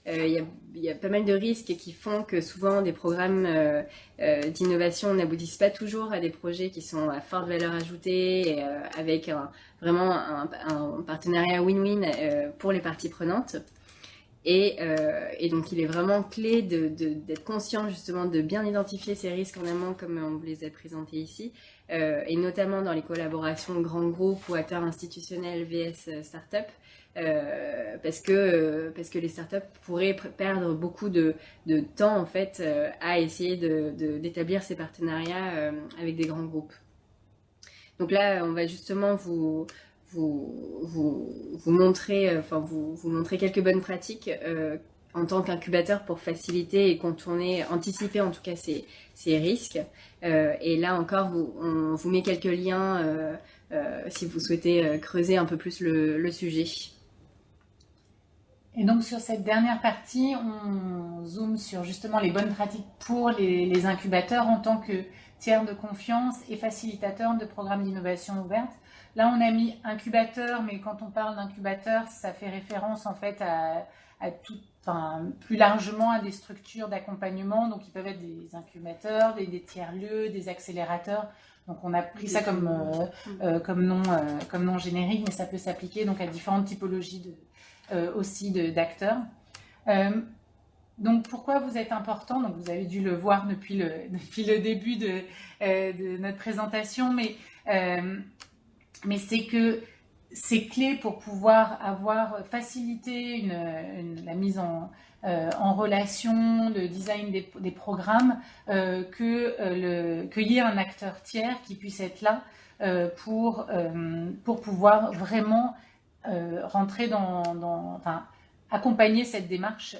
Il y a pas mal de risques qui font que souvent des programmes d'innovation n'aboutissent pas toujours à des projets qui sont à forte valeur ajoutée, avec vraiment un partenariat win-win pour les parties prenantes. Et donc il est vraiment clé d'être conscient justement de bien identifier ces risques en amont comme on vous les a présentés ici, et notamment dans les collaborations grands groupes ou acteurs institutionnels vs start-up, parce que les startups pourraient perdre beaucoup de temps en fait à essayer d'établir ces partenariats avec des grands groupes. Donc là, on va justement vous montrer quelques bonnes pratiques en tant qu'incubateur pour faciliter et anticiper en tout cas ces risques. Et là encore, on vous met quelques liens si vous souhaitez creuser un peu plus le sujet.
Et donc sur cette dernière partie, on zoome sur justement les bonnes pratiques pour les incubateurs en tant que tiers de confiance et facilitateurs de programmes d'innovation ouverte. Là, on a mis incubateur, mais quand on parle d'incubateur, ça fait référence en fait plus largement à des structures d'accompagnement. Donc, ils peuvent être des incubateurs, des tiers-lieux, des accélérateurs. Donc, on a pris ça comme nom générique, mais ça peut s'appliquer donc à différentes typologies aussi d'acteurs. Donc, pourquoi vous êtes important? Donc, vous avez dû le voir depuis le début de notre présentation, mais c'est que c'est clé pour pouvoir faciliter la mise en relation, le design des programmes, qu'il y ait un acteur tiers qui puisse être là pour pouvoir vraiment rentrer accompagner cette démarche.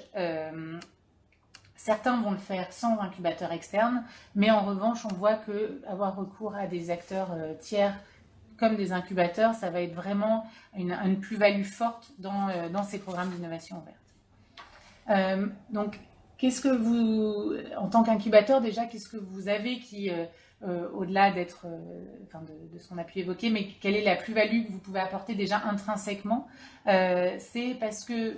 Certains vont le faire sans incubateur externe, mais en revanche, on voit qu'avoir recours à des acteurs tiers comme des incubateurs, ça va être vraiment une plus-value forte dans ces programmes d'innovation ouverte. Donc, en tant qu'incubateur, déjà, qu'est-ce que vous avez qui, au-delà de ce qu'on a pu évoquer, mais quelle est la plus-value que vous pouvez apporter déjà intrinsèquement? C'est parce que,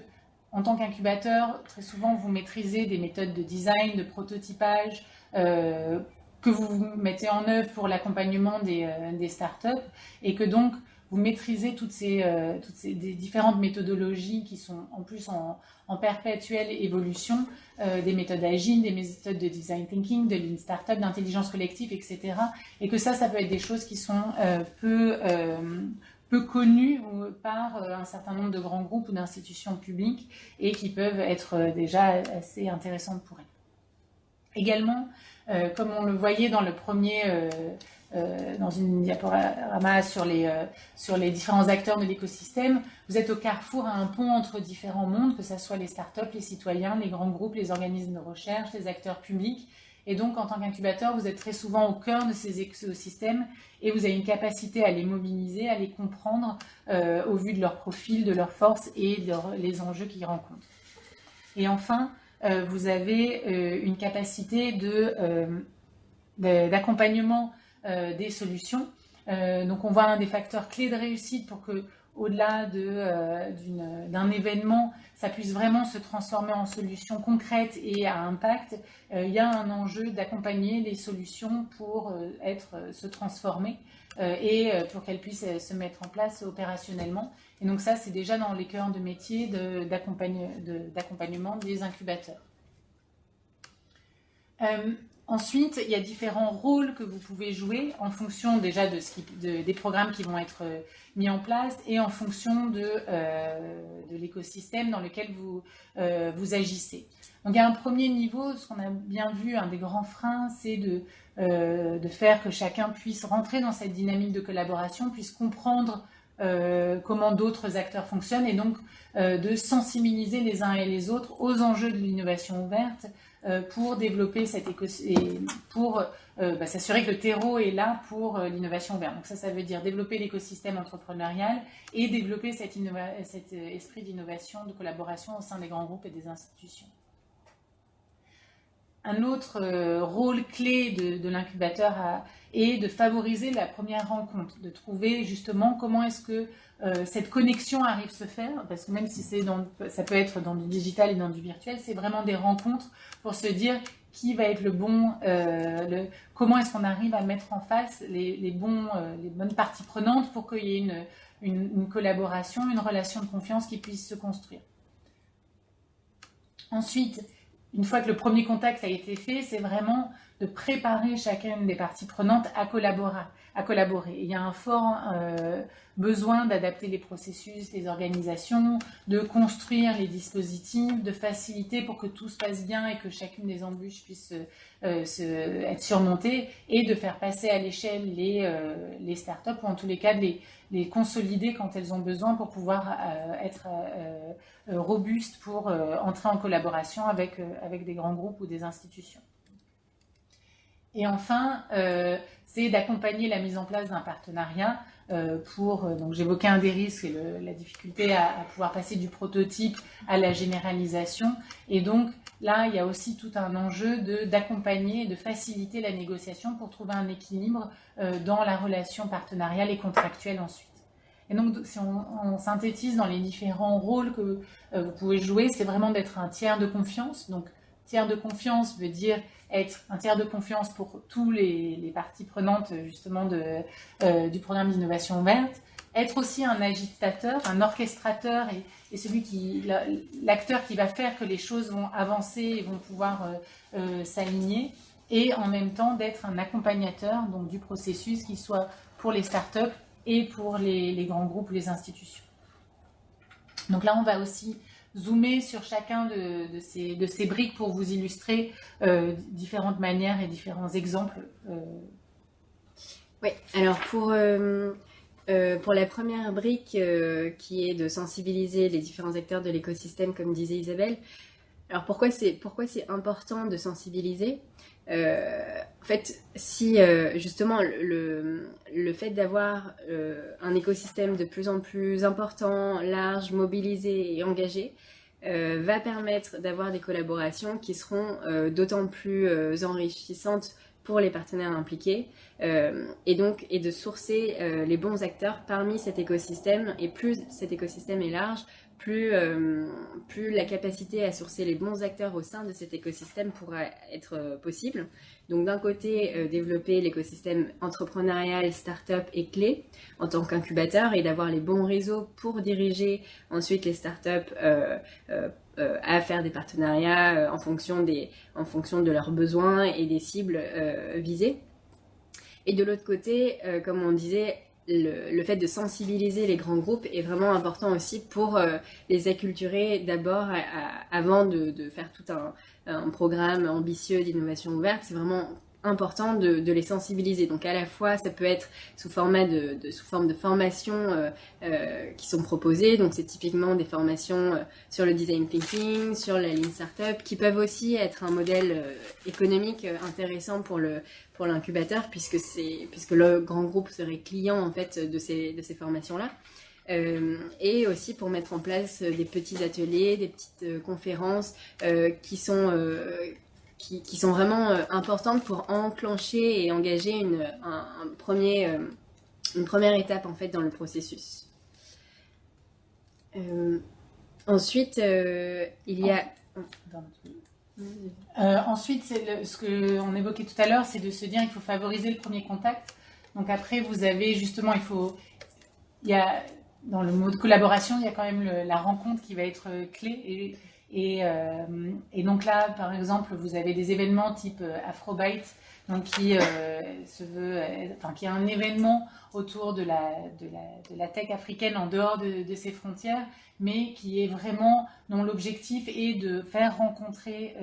en tant qu'incubateur, très souvent, vous maîtrisez des méthodes de design, de prototypage, que vous mettez en œuvre pour l'accompagnement des startups, et que donc vous maîtrisez toutes ces différentes méthodologies qui sont en plus en perpétuelle évolution, des méthodes agiles, des méthodes de design thinking, de lean startup, d'intelligence collective, etc. Et que ça peut être des choses qui sont peu connues par un certain nombre de grands groupes ou d'institutions publiques et qui peuvent être déjà assez intéressantes pour elles. Également, comme on le voyait dans le premier, dans une diaporama sur les différents acteurs de l'écosystème, vous êtes au carrefour, à un pont entre différents mondes, que ce soit les startups, les citoyens, les grands groupes, les organismes de recherche, les acteurs publics. Et donc, en tant qu'incubateur, vous êtes très souvent au cœur de ces écosystèmes et vous avez une capacité à les mobiliser, à les comprendre au vu de leur profil, de leurs forces et les enjeux qu'ils rencontrent. Et enfin, vous avez une capacité d'accompagnement des solutions. Donc, on voit un des facteurs clés de réussite pour que, au-delà d'un événement, ça puisse vraiment se transformer en solution concrète et à impact. Il y a un enjeu d'accompagner les solutions pour se transformer et pour qu'elles puissent se mettre en place opérationnellement. Et donc ça, c'est déjà dans les cœurs de métier d'accompagnement des incubateurs. Ensuite, il y a différents rôles que vous pouvez jouer en fonction déjà des programmes qui vont être mis en place et en fonction de l'écosystème dans lequel vous agissez. Donc, il y a un premier niveau, ce qu'on a bien vu, un des grands freins, c'est de faire que chacun puisse rentrer dans cette dynamique de collaboration, puisse comprendre comment d'autres acteurs fonctionnent et donc de sensibiliser les uns et les autres aux enjeux de l'innovation ouverte pour développer cet écosystème, pour s'assurer que le terreau est là pour l'innovation ouverte. Donc ça veut dire développer l'écosystème entrepreneurial et développer cet esprit d'innovation, de collaboration au sein des grands groupes et des institutions. Un autre rôle clé de l'incubateur est de favoriser la première rencontre, de trouver justement comment est-ce que cette connexion arrive à se faire, parce que même si ça peut être dans du digital et dans du virtuel, c'est vraiment des rencontres pour se dire qui va être le bon, comment est-ce qu'on arrive à mettre en face les bonnes parties prenantes pour qu'il y ait une collaboration, une relation de confiance qui puisse se construire. Ensuite, une fois que le premier contact a été fait, c'est vraiment de préparer chacune des parties prenantes à collaborer. Il y a un fort besoin d'adapter les processus, les organisations, de construire les dispositifs, de faciliter pour que tout se passe bien et que chacune des embûches puisse être surmontée et de faire passer à l'échelle les startups ou en tous les cas de les consolider quand elles ont besoin pour pouvoir être robustes pour entrer en collaboration avec des grands groupes ou des institutions. Et enfin, c'est d'accompagner la mise en place d'un partenariat donc j'évoquais un des risques et la difficulté à pouvoir passer du prototype à la généralisation. Et donc là, il y a aussi tout un enjeu d'accompagner et de faciliter la négociation pour trouver un équilibre dans la relation partenariale et contractuelle ensuite. Et donc, si on synthétise dans les différents rôles que vous pouvez jouer, c'est vraiment d'être un tiers de confiance. Donc, tiers de confiance veut dire être un tiers de confiance pour tous les parties prenantes justement du programme d'innovation ouverte. Être aussi un agitateur, un orchestrateur et l'acteur qui va faire que les choses vont avancer et vont pouvoir s'aligner. Et en même temps d'être un accompagnateur donc, du processus qui soit pour les startups et pour les grands groupes ou les institutions. Donc là, on va aussi zoomer sur chacun de ces briques pour vous illustrer différentes manières et différents exemples.
Oui, alors pour la première brique qui est de sensibiliser les différents acteurs de l'écosystème, comme disait Isabelle, alors pourquoi c'est important de sensibiliser ? En fait, si justement le fait d'avoir un écosystème de plus en plus important, large, mobilisé et engagé va permettre d'avoir des collaborations qui seront d'autant plus enrichissantes pour les partenaires impliqués et de sourcer les bons acteurs parmi cet écosystème. Et plus cet écosystème est large, plus la capacité à sourcer les bons acteurs au sein de cet écosystème pourra être possible. Donc d'un côté, développer l'écosystème entrepreneurial, start-up est clé en tant qu'incubateur et d'avoir les bons réseaux pour diriger ensuite les start-up à faire des partenariats en fonction de leurs besoins et des cibles visées. Et de l'autre côté, comme on disait, le fait de sensibiliser les grands groupes est vraiment important aussi pour les acculturer d'abord avant de faire tout un programme ambitieux d'innovation ouverte. C'est vraiment important de les sensibiliser. Donc à la fois, ça peut être sous forme de formations qui sont proposées. Donc c'est typiquement des formations sur le design thinking, sur la lean startup, qui peuvent aussi être un modèle économique intéressant pour l'incubateur, puisque le grand groupe serait client en fait de ces formations-là. Et aussi pour mettre en place des petits ateliers, des petites conférences qui sont vraiment importantes pour enclencher et engager une première étape en fait dans le processus. Ensuite, il y a...
ensuite, ce qu'on évoquait tout à l'heure, c'est de se dire qu'il faut favoriser le premier contact. Donc après, vous avez justement, dans le mot de collaboration, il y a quand même la rencontre qui va être clé. Et donc là, par exemple, vous avez des événements type Afrobyte, donc qui est un événement autour de la tech africaine en dehors de ses frontières, mais qui est vraiment, dont l'objectif est de faire rencontrer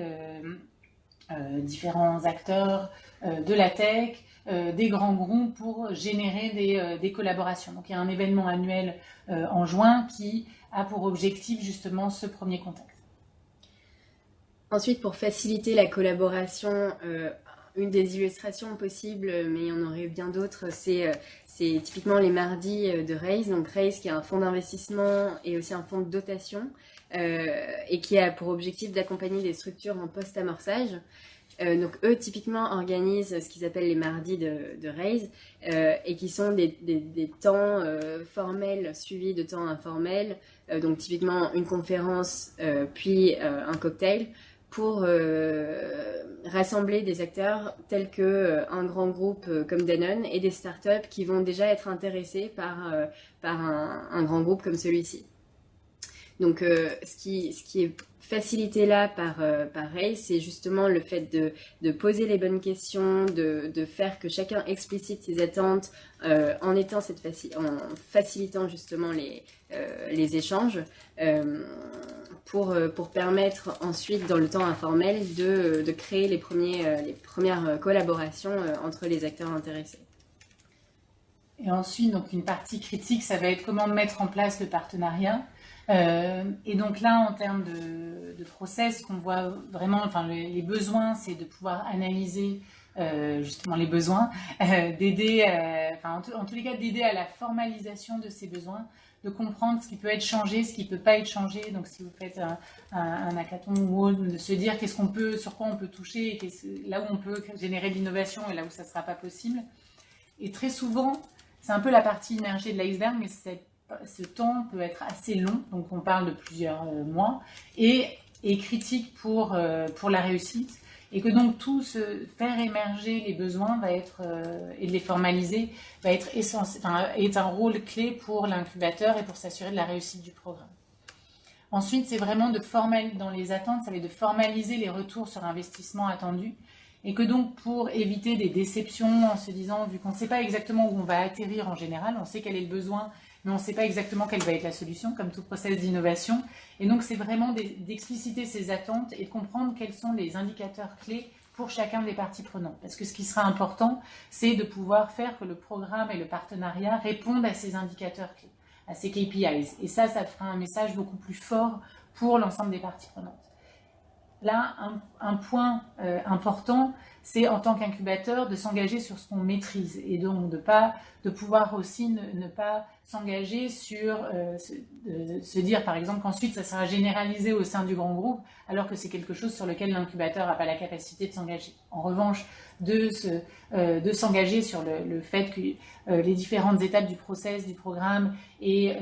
différents acteurs de la tech, des grands groupes pour générer des collaborations. Donc il y a un événement annuel en juin qui a pour objectif justement ce premier contact.
Ensuite, pour faciliter la collaboration, une des illustrations possibles, mais il y en aurait bien d'autres, c'est typiquement les mardis de Raise. Donc Raise qui est un fonds d'investissement et aussi un fonds de dotation et qui a pour objectif d'accompagner des structures en post-amorçage. Donc eux typiquement organisent ce qu'ils appellent les mardis de Raise et qui sont des temps formels suivis de temps informels, donc typiquement une conférence puis un cocktail pour rassembler des acteurs tels qu'un grand groupe comme Danone et des startups qui vont déjà être intéressés par un grand groupe comme celui-ci. Donc ce qui est facilité là par Raise, c'est justement le fait de poser les bonnes questions, de faire que chacun explicite ses attentes en facilitant justement les échanges pour permettre ensuite dans le temps informel de créer les premières collaborations entre les acteurs intéressés.
Et ensuite, donc une partie critique, ça va être comment mettre en place le partenariat. Et donc là, en termes de process, qu'on voit vraiment, enfin les besoins, c'est de pouvoir analyser justement les besoins, d'aider, en tous les cas, d'aider à la formalisation de ces besoins, de comprendre ce qui peut être changé, ce qui ne peut pas être changé. Donc si vous faites un hackathon ou autre, de se dire sur quoi on peut toucher, là où on peut générer de l'innovation et là où ça ne sera pas possible. Et très souvent, c'est un peu la partie immergée de l'iceberg, mais ce temps peut être assez long, donc on parle de plusieurs mois, et critique pour la réussite, et que donc tout faire émerger les besoins et de les formaliser va être est un rôle clé pour l'incubateur et pour s'assurer de la réussite du programme. Ensuite, c'est vraiment dans les attentes, ça va être de formaliser les retours sur investissement attendus, et que donc pour éviter des déceptions en se disant, vu qu'on ne sait pas exactement où on va atterrir en général, on sait quel est le besoin, mais on ne sait pas exactement quelle va être la solution, comme tout process d'innovation. Et donc, c'est vraiment d'expliciter ces attentes et de comprendre quels sont les indicateurs clés pour chacun des parties prenantes. Parce que ce qui sera important, c'est de pouvoir faire que le programme et le partenariat répondent à ces indicateurs clés, à ces KPIs. Et ça fera un message beaucoup plus fort pour l'ensemble des parties prenantes. Là, un point important, c'est en tant qu'incubateur de s'engager sur ce qu'on maîtrise et donc de pouvoir aussi ne pas s'engager sur se dire par exemple qu'ensuite ça sera généralisé au sein du grand groupe alors que c'est quelque chose sur lequel l'incubateur n'a pas la capacité de s'engager. En revanche, de s'engager sur le fait que les différentes étapes du process, du programme et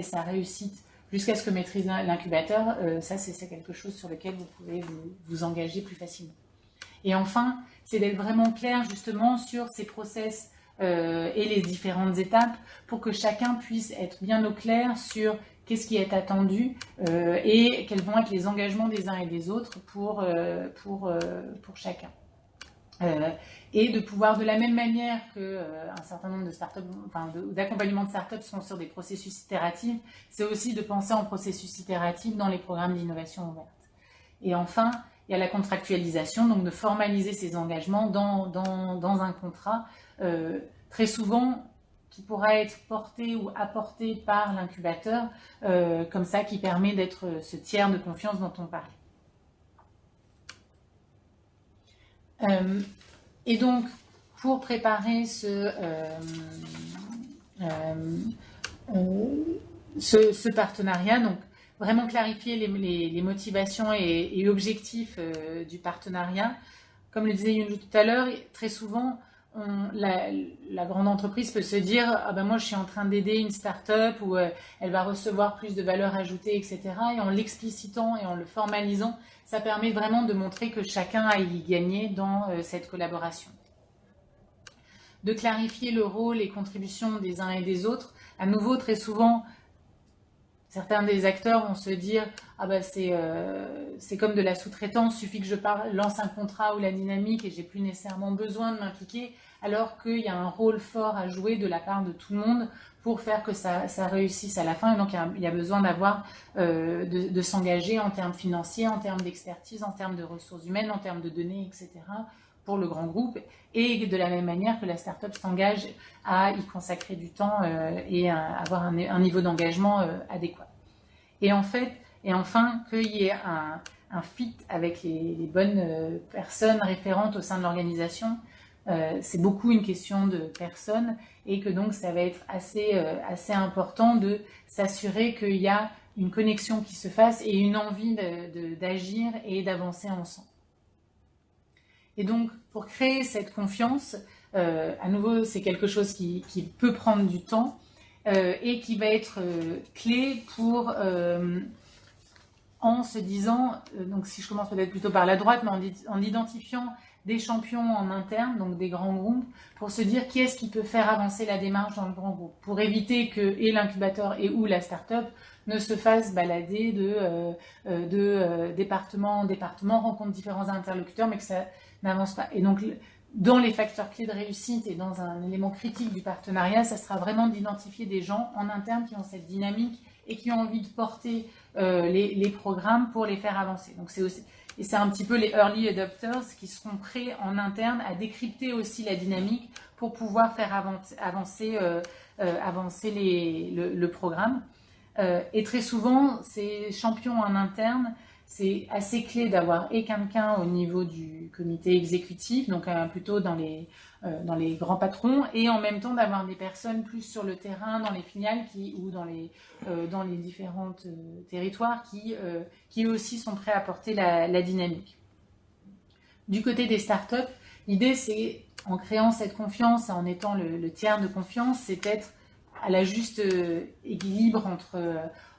sa réussite jusqu'à ce que maîtrise l'incubateur, ça c'est quelque chose sur lequel vous pouvez vous engager plus facilement. Et enfin, c'est d'être vraiment clair justement sur ces process et les différentes étapes pour que chacun puisse être bien au clair sur qu'est-ce qui est attendu et quels vont être les engagements des uns et des autres pour chacun. Et de pouvoir, de la même manière qu'un certain nombre de startups, d'accompagnement de startups sont sur des processus itératifs, c'est aussi de penser en processus itératif dans les programmes d'innovation ouverte. Et enfin, il y a la contractualisation, donc de formaliser ces engagements dans un contrat, très souvent qui pourra être porté ou apporté par l'incubateur, comme ça, qui permet d'être ce tiers de confiance dont on parlait. Et donc, pour préparer ce partenariat, donc vraiment clarifier les motivations et objectifs du partenariat. Comme le disait Yunju tout à l'heure, très souvent, la grande entreprise peut se dire « Ah ben moi, je suis en train d'aider une start-up où elle va recevoir plus de valeur ajoutée, etc. » Et en l'explicitant et en le formalisant, ça permet vraiment de montrer que chacun a y gagné dans cette collaboration. De clarifier le rôle et contributions des uns et des autres. À nouveau, très souvent, certains des acteurs vont se dire ah bah c'est comme de la sous-traitance, suffit que je lance un contrat ou la dynamique et j'ai plus nécessairement besoin de m'impliquer, alors qu'il y a un rôle fort à jouer de la part de tout le monde pour faire que ça réussisse à la fin. Et donc il y a besoin d'avoir de s'engager en termes financiers, en termes d'expertise, en termes de ressources humaines, en termes de données, etc. pour le grand groupe, et de la même manière que la start-up s'engage à y consacrer du temps et à avoir un niveau d'engagement adéquat. Et enfin, qu'il y ait un fit avec les bonnes personnes référentes au sein de l'organisation. C'est beaucoup une question de personnes, et que donc ça va être assez important de s'assurer qu'il y a une connexion qui se fasse et une envie d'agir et d'avancer ensemble. Et donc, pour créer cette confiance, à nouveau, c'est quelque chose qui peut prendre du temps et qui va être clé pour, en se disant, donc si je commence peut-être plutôt par la droite, mais en identifiant des champions en interne, donc des grands groupes, pour se dire qui est-ce qui peut faire avancer la démarche dans le grand groupe, pour éviter que et l'incubateur et ou la start-up ne se fassent balader de département en département, rencontre différents interlocuteurs, mais que ça n'avance pas. Et donc, dans les facteurs clés de réussite et dans un élément critique du partenariat, ça sera vraiment d'identifier des gens en interne qui ont cette dynamique et qui ont envie de porter les programmes pour les faire avancer. Donc et c'est un petit peu les early adopters qui seront prêts en interne à décrypter aussi la dynamique pour pouvoir faire avancer le programme. Et très souvent, ces champions en interne, c'est assez clé d'avoir quelqu'un au niveau du comité exécutif, donc plutôt dans les grands patrons, et en même temps d'avoir des personnes plus sur le terrain, dans les filiales ou dans les différents territoires qui aussi sont prêts à porter la dynamique. Du côté des startups, l'idée c'est, en créant cette confiance, en étant le tiers de confiance, c'est d'être à la juste équilibre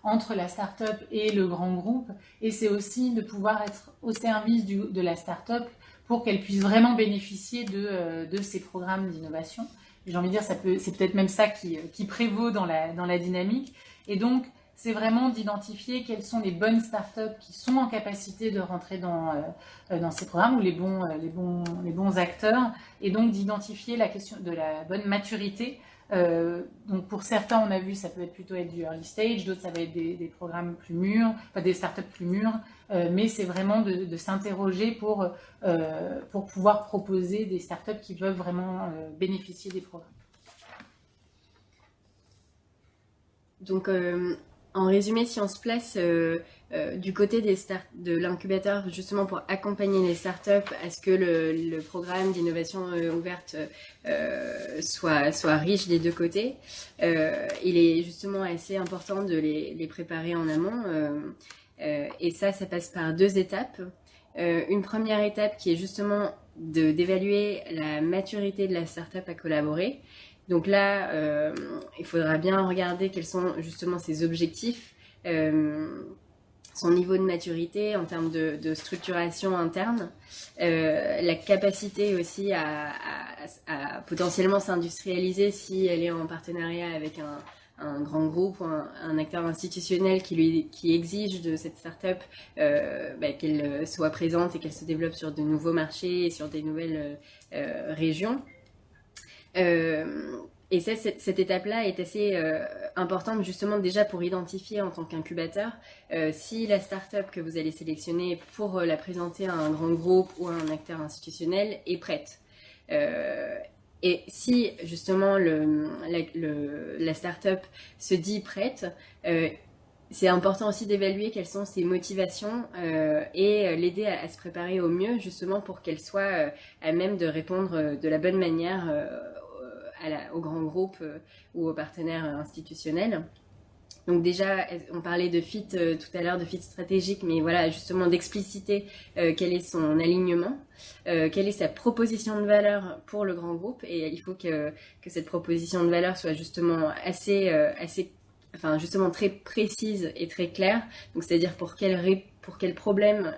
entre la start-up et le grand groupe, et c'est aussi de pouvoir être au service de la start-up pour qu'elle puisse vraiment bénéficier de ces programmes d'innovation. J'ai envie de dire, c'est peut-être même ça qui prévaut dans la dynamique, et donc c'est vraiment d'identifier quelles sont les bonnes start-up qui sont en capacité de rentrer dans ces programmes, ou les bons acteurs, et donc d'identifier la question de la bonne maturité. Donc pour certains, on a vu, ça peut être plutôt du early stage, d'autres ça va être des programmes plus mûrs, enfin des startups plus mûres, mais c'est vraiment de s'interroger pour pouvoir proposer des startups qui peuvent vraiment bénéficier des programmes.
Donc en résumé, si on se place du côté de l'incubateur, justement pour accompagner les startups à ce que le programme d'innovation ouverte soit riche des deux côtés, il est justement assez important de les préparer en amont. Et ça passe par deux étapes. Une première étape qui est justement d'évaluer la maturité de la startup à collaborer. Donc là, il faudra bien regarder quels sont justement ses objectifs, son niveau de maturité en termes de structuration interne, la capacité aussi à potentiellement s'industrialiser si elle est en partenariat avec un grand groupe ou un acteur institutionnel qui exige de cette start-up qu'elle soit présente et qu'elle se développe sur de nouveaux marchés et sur des nouvelles régions. Et cette étape-là est assez importante justement déjà pour identifier en tant qu'incubateur si la start-up que vous allez sélectionner pour la présenter à un grand groupe ou à un acteur institutionnel est prête. Et si justement la start-up se dit prête, c'est important aussi d'évaluer quelles sont ses motivations et l'aider à se préparer au mieux justement pour qu'elle soit à même de répondre de la bonne manière au grand groupe ou aux partenaires institutionnels. Donc déjà, on parlait de fit tout à l'heure, de fit stratégique, mais voilà, justement d'expliciter quel est son alignement, quelle est sa proposition de valeur pour le grand groupe, et il faut que cette proposition de valeur soit justement justement très précise et très claire. Donc c'est-à-dire pour quel problème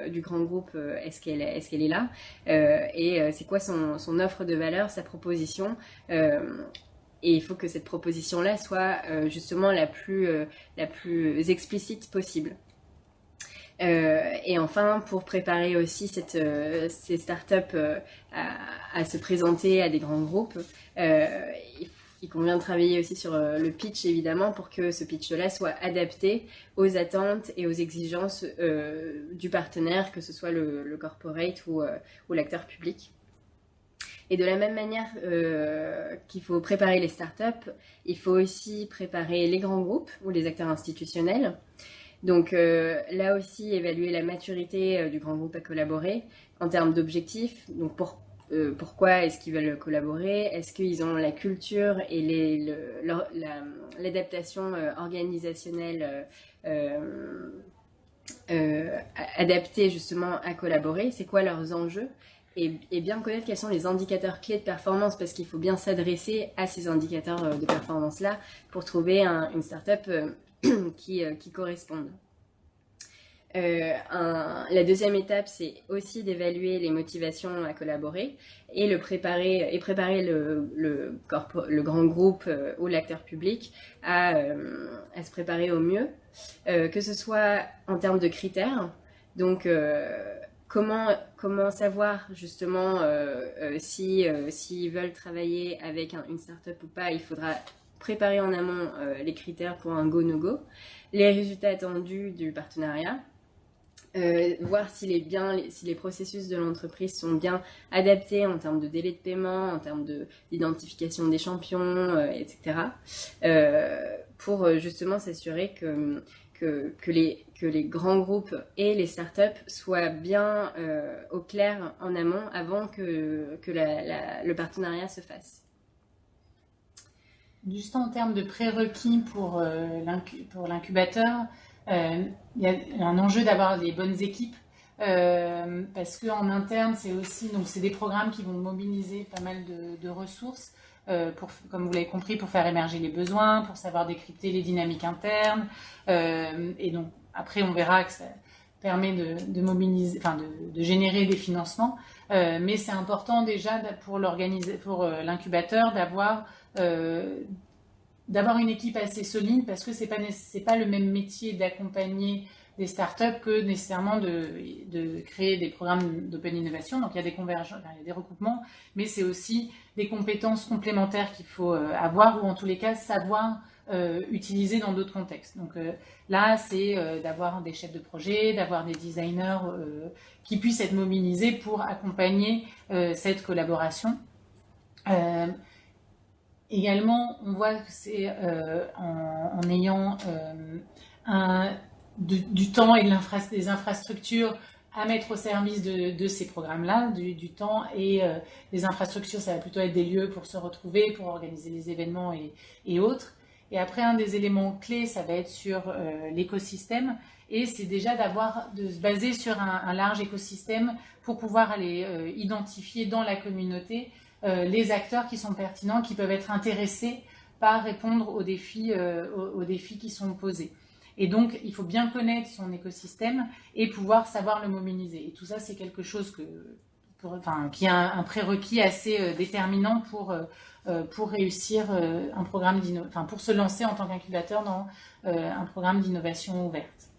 du grand groupe est-ce qu'elle est là, et c'est quoi son offre de valeur, sa proposition. et il faut que cette proposition-là soit justement la plus explicite possible. Et enfin, pour préparer aussi ces startups à se présenter à des grands groupes, il convient de travailler aussi sur le pitch, évidemment, pour que ce pitch-là soit adapté aux attentes et aux exigences du partenaire, que ce soit le corporate ou l'acteur public. Et de la même manière qu'il faut préparer les startups, il faut aussi préparer les grands groupes ou les acteurs institutionnels. Donc là aussi, évaluer la maturité du grand groupe à collaborer en termes d'objectifs. Donc pourquoi est-ce qu'ils veulent collaborer? Est-ce qu'ils ont la culture et l'adaptation organisationnelle adaptée justement à collaborer? C'est quoi leurs enjeux? Et bien connaître quels sont les indicateurs clés de performance, parce qu'il faut bien s'adresser à ces indicateurs de performance-là pour trouver une startup qui correspondent. La deuxième étape, c'est aussi d'évaluer les motivations à collaborer et préparer le grand groupe ou l'acteur public à se préparer au mieux, que ce soit en termes de critères. Donc, comment savoir justement s'ils veulent travailler avec une startup ou pas? Il faudra préparer en amont les critères pour un go-no-go, les résultats attendus du partenariat, voir si les processus de l'entreprise sont bien adaptés en termes de délai de paiement, en termes d'identification des champions, etc. Pour justement s'assurer que les grands groupes et les startups soient bien au clair en amont avant que le partenariat se fasse.
Juste en termes de prérequis pour l'incubateur, il y a un enjeu d'avoir les bonnes équipes parce qu'en interne, c'est des programmes qui vont mobiliser pas mal de ressources comme vous l'avez compris, pour faire émerger les besoins, pour savoir décrypter les dynamiques internes. Et donc après, on verra que ça permet de mobiliser, de générer des financements. Mais c'est important déjà pour l'incubateur d'avoir une équipe assez solide, parce que c'est pas le même métier d'accompagner des startups que nécessairement de créer des programmes d'open innovation. Donc il y a des convergences, il y a des recoupements, mais c'est aussi des compétences complémentaires qu'il faut avoir, ou en tous les cas savoir utiliser dans d'autres contextes. Donc là, c'est d'avoir des chefs de projet, d'avoir des designers qui puissent être mobilisés pour accompagner cette collaboration. Également, on voit que c'est en ayant du temps et des infrastructures à mettre au service de ces programmes-là, du temps et des infrastructures, ça va plutôt être des lieux pour se retrouver, pour organiser les événements et autres. Et après, un des éléments clés, ça va être sur l'écosystème, et c'est déjà de se baser sur un large écosystème pour pouvoir aller identifier dans la communauté les acteurs qui sont pertinents, qui peuvent être intéressés par répondre aux défis qui sont posés. Et donc, il faut bien connaître son écosystème et pouvoir savoir le mobiliser. Et tout ça, c'est quelque chose qui est un prérequis assez déterminant pour réussir un programme pour se lancer en tant qu'incubateur dans un programme d'innovation ouverte.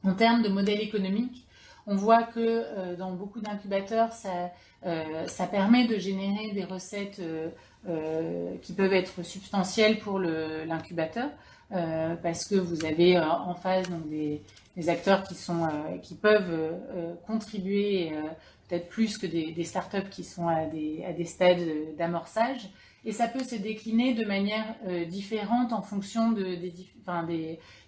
En termes de modèle économique, on voit que dans beaucoup d'incubateurs, ça permet de générer des recettes qui peuvent être substantielles pour l'incubateur, parce que vous avez en face donc, des acteurs qui peuvent contribuer peut-être plus que des startups qui sont à des stades d'amorçage. Et ça peut se décliner de manière différente en fonction des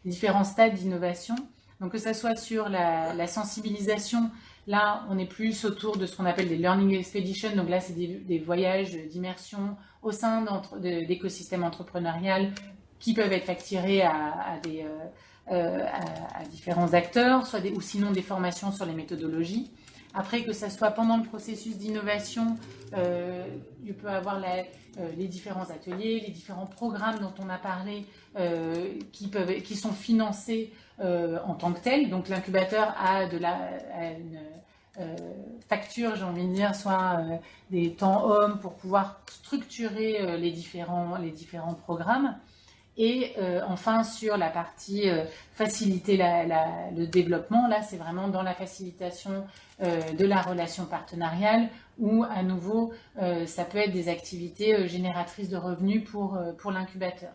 différents stades d'innovation. Donc que ça soit sur la sensibilisation, là on est plus autour de ce qu'on appelle des learning expeditions, donc là c'est des voyages d'immersion au sein d'écosystèmes entrepreneurial qui peuvent être facturés à différents acteurs, ou sinon des formations sur les méthodologies. Après, que ça soit pendant le processus d'innovation, il peut avoir les différents ateliers, les différents programmes dont on a parlé qui sont financés en tant que tels. Donc l'incubateur a facture, j'ai envie de dire, soit des temps hommes pour pouvoir structurer les différents programmes. Et enfin, sur la partie faciliter le développement, là, c'est vraiment dans la facilitation de la relation partenariale où, à nouveau, ça peut être des activités génératrices de revenus pour l'incubateur.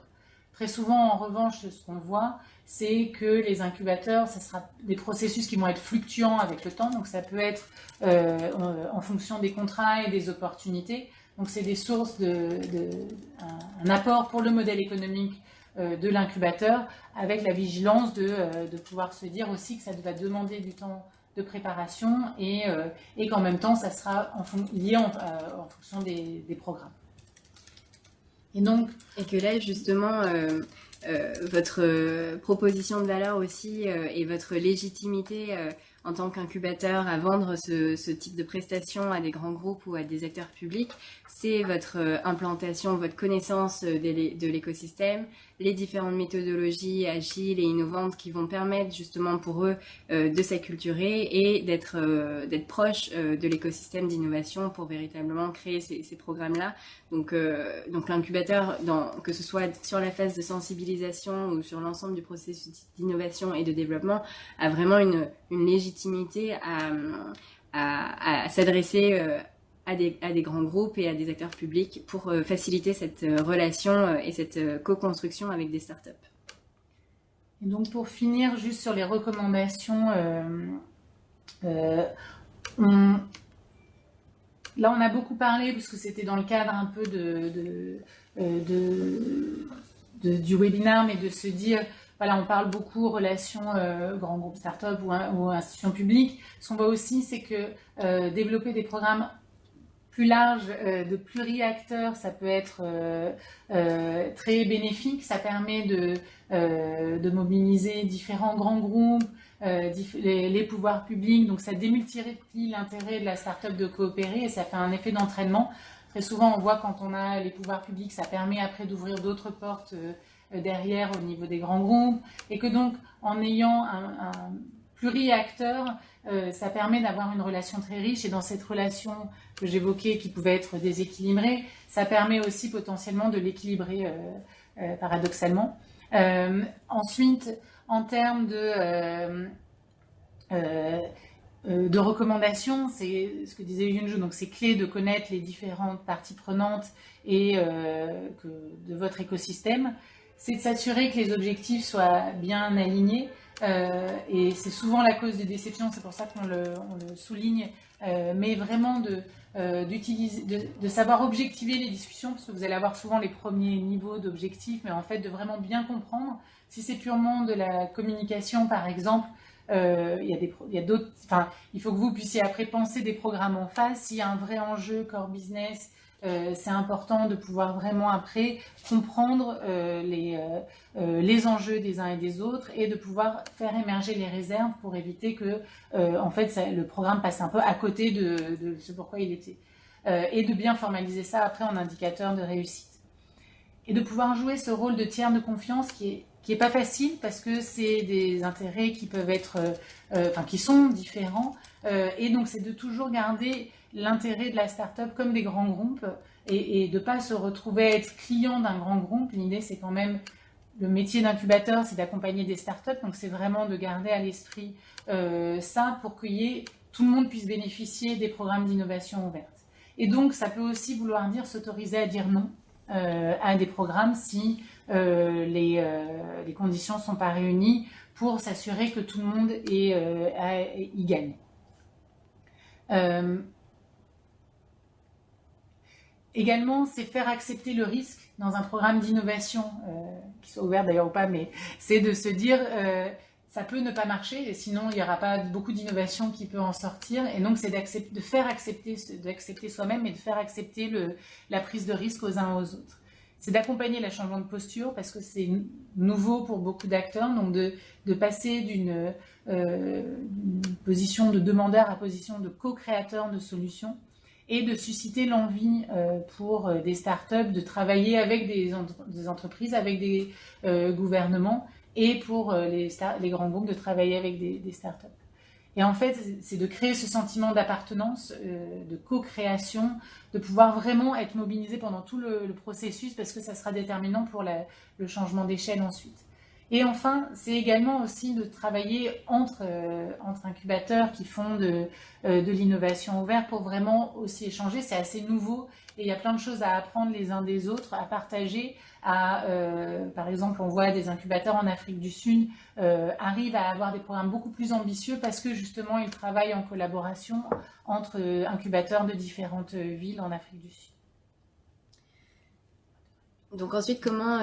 Très souvent, en revanche, ce qu'on voit, c'est que les incubateurs, ce sera des processus qui vont être fluctuants avec le temps. Donc, ça peut être en fonction des contrats et des opportunités. Donc, c'est des sources un apport pour le modèle économique de l'incubateur, avec la vigilance de pouvoir se dire aussi que ça va demander du temps de préparation et qu'en même temps, ça sera lié en fonction des programmes.
Et que là, justement, votre proposition de valeur aussi et votre légitimité en tant qu'incubateur à vendre ce type de prestations à des grands groupes ou à des acteurs publics, c'est votre implantation, votre connaissance de l'écosystème, les différentes méthodologies agiles et innovantes qui vont permettre justement pour eux de s'acculturer et d'être proche de l'écosystème d'innovation pour véritablement créer ces programmes-là. Donc l'incubateur, que ce soit sur la phase de sensibilisation ou sur l'ensemble du processus d'innovation et de développement, a vraiment une légitimité à s'adresser à des grands groupes et à des acteurs publics pour faciliter cette relation et cette co-construction avec des startups.
Et donc pour finir, juste sur les recommandations, là, on a beaucoup parlé, parce que c'était dans le cadre un peu du webinaire, mais de se dire, voilà, on parle beaucoup relations grands groupes start-up ou institutions publiques. Ce qu'on voit aussi, c'est que développer des programmes plus larges, de pluri-acteurs, ça peut être très bénéfique. Ça permet de mobiliser différents grands groupes, les pouvoirs publics, donc ça démultiplie l'intérêt de la start-up de coopérer et ça fait un effet d'entraînement. Très souvent, on voit quand on a les pouvoirs publics, ça permet après d'ouvrir d'autres portes derrière au niveau des grands groupes, et que donc en ayant un pluri-acteur, ça permet d'avoir une relation très riche, et dans cette relation que j'évoquais qui pouvait être déséquilibrée, ça permet aussi potentiellement de l'équilibrer paradoxalement. Ensuite, en termes de recommandations, c'est ce que disait Yunju, donc c'est clé de connaître les différentes parties prenantes et de votre écosystème. C'est de s'assurer que les objectifs soient bien alignés et c'est souvent la cause des déceptions, c'est pour ça qu'on le souligne, mais vraiment de savoir objectiver les discussions, parce que vous allez avoir souvent les premiers niveaux d'objectifs, mais en fait de vraiment bien comprendre. Si c'est purement de la communication, par exemple, il y a d'autres, enfin, il faut que vous puissiez après penser des programmes en face. S'il y a un vrai enjeu core business, c'est important de pouvoir vraiment après comprendre les enjeux des uns et des autres et de pouvoir faire émerger les réserves pour éviter que en fait, le programme passe un peu à côté de ce pourquoi il était. Et de bien formaliser ça après en indicateur de réussite. Et de pouvoir jouer ce rôle de tiers de confiance qui est pas facile parce que c'est des intérêts qui peuvent être, qui sont différents. Et donc, c'est de toujours garder l'intérêt de la start-up comme des grands groupes et de ne pas se retrouver à être client d'un grand groupe. L'idée, c'est quand même, le métier d'incubateur, c'est d'accompagner des start-up. Donc, c'est vraiment de garder à l'esprit ça pour que tout le monde puisse bénéficier des programmes d'innovation ouvertes. Et donc, ça peut aussi vouloir dire s'autoriser à dire non à des programmes si les conditions ne sont pas réunies pour s'assurer que tout le monde y gagne. Également, c'est faire accepter le risque dans un programme d'innovation, qui soit ouvert d'ailleurs ou pas, mais c'est de se dire ça peut ne pas marcher et sinon il n'y aura pas beaucoup d'innovation qui peut en sortir. Et donc, c'est d'accepter soi-même et de faire accepter la prise de risque aux uns aux autres. C'est d'accompagner le changement de posture parce que c'est nouveau pour beaucoup d'acteurs, donc de passer d'une position de demandeur à position de co-créateur de solutions et de susciter l'envie pour des startups de travailler avec des entreprises, avec des gouvernements et pour les grands groupes de travailler avec des startups. Et en fait, c'est de créer ce sentiment d'appartenance, de co-création, de pouvoir vraiment être mobilisé pendant tout le processus parce que ça sera déterminant pour le changement d'échelle ensuite. Et enfin, c'est également aussi de travailler entre incubateurs qui font de l'innovation ouverte pour vraiment aussi échanger. C'est assez nouveau et il y a plein de choses à apprendre les uns des autres, à partager. Par exemple, on voit des incubateurs en Afrique du Sud arrivent à avoir des programmes beaucoup plus ambitieux parce que justement, ils travaillent en collaboration entre incubateurs de différentes villes en Afrique du Sud.
Donc ensuite, comment,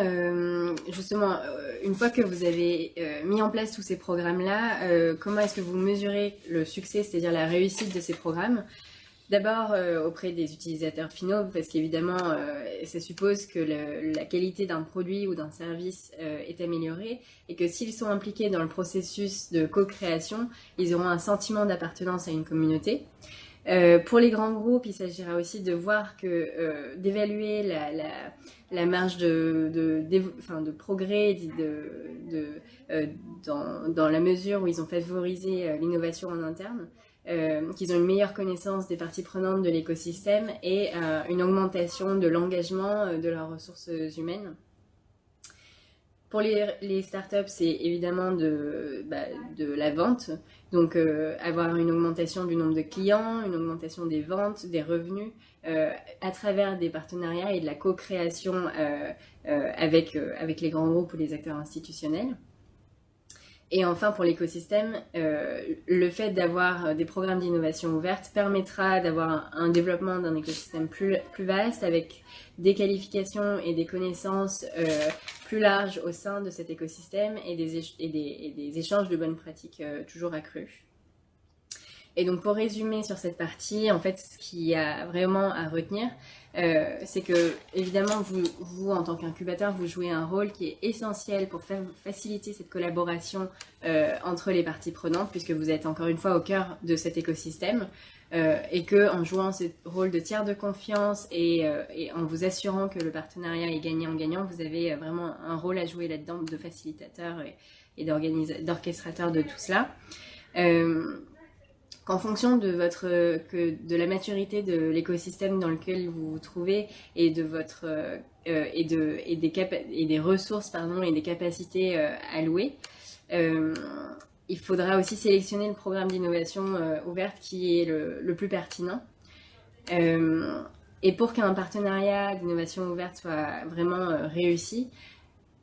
justement, une fois que vous avez mis en place tous ces programmes-là, comment est-ce que vous mesurez le succès, c'est-à-dire la réussite de ces programmes? D'abord auprès des utilisateurs finaux, parce qu'évidemment, ça suppose que la qualité d'un produit ou d'un service est améliorée et que s'ils sont impliqués dans le processus de co-création, ils auront un sentiment d'appartenance à une communauté. Pour les grands groupes, il s'agira aussi de voir que d'évaluer la marge de progrès dans la mesure où ils ont favorisé l'innovation en interne, qu'ils ont une meilleure connaissance des parties prenantes de l'écosystème et une augmentation de l'engagement de leurs ressources humaines. Pour les startups, c'est évidemment de la vente, donc avoir une augmentation du nombre de clients, une augmentation des ventes, des revenus, à travers des partenariats et de la co-création avec les grands groupes ou les acteurs institutionnels. Et enfin, pour l'écosystème, le fait d'avoir des programmes d'innovation ouverte permettra d'avoir un développement d'un écosystème plus vaste avec des qualifications et des connaissances plus larges au sein de cet écosystème et des échanges de bonnes pratiques toujours accrus. Et donc pour résumer sur cette partie, en fait, ce qu'il y a vraiment à retenir, c'est que évidemment vous en tant qu'incubateur, vous jouez un rôle qui est essentiel pour faciliter cette collaboration entre les parties prenantes, puisque vous êtes encore une fois au cœur de cet écosystème, et que en jouant ce rôle de tiers de confiance et en vous assurant que le partenariat est gagnant-gagnant, vous avez vraiment un rôle à jouer là-dedans de facilitateur et d'orchestrateur de tout cela. Qu'en fonction de la maturité de l'écosystème dans lequel vous vous trouvez et de votre et des ressources et des capacités allouées, il faudra aussi sélectionner le programme d'innovation ouverte qui est le plus pertinent. Et pour qu'un partenariat d'innovation ouverte soit vraiment réussi,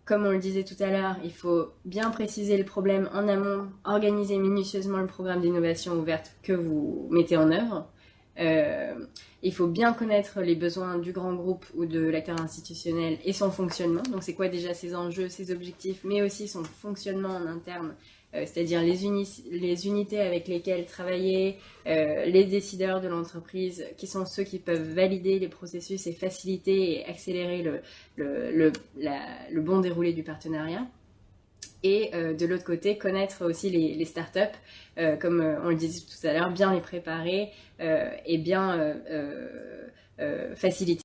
comme on le disait tout à l'heure, il faut bien préciser le problème en amont, organiser minutieusement le programme d'innovation ouverte que vous mettez en œuvre. Il faut bien connaître les besoins du grand groupe ou de l'acteur institutionnel et son fonctionnement. Donc c'est quoi déjà ses enjeux, ses objectifs, mais aussi son fonctionnement en interne, c'est-à-dire les unités avec lesquelles travailler, les décideurs de l'entreprise, qui sont ceux qui peuvent valider les processus et faciliter et accélérer le bon déroulé du partenariat. Et de l'autre côté, connaître aussi les startups, comme on le disait tout à l'heure, bien les préparer et bien faciliter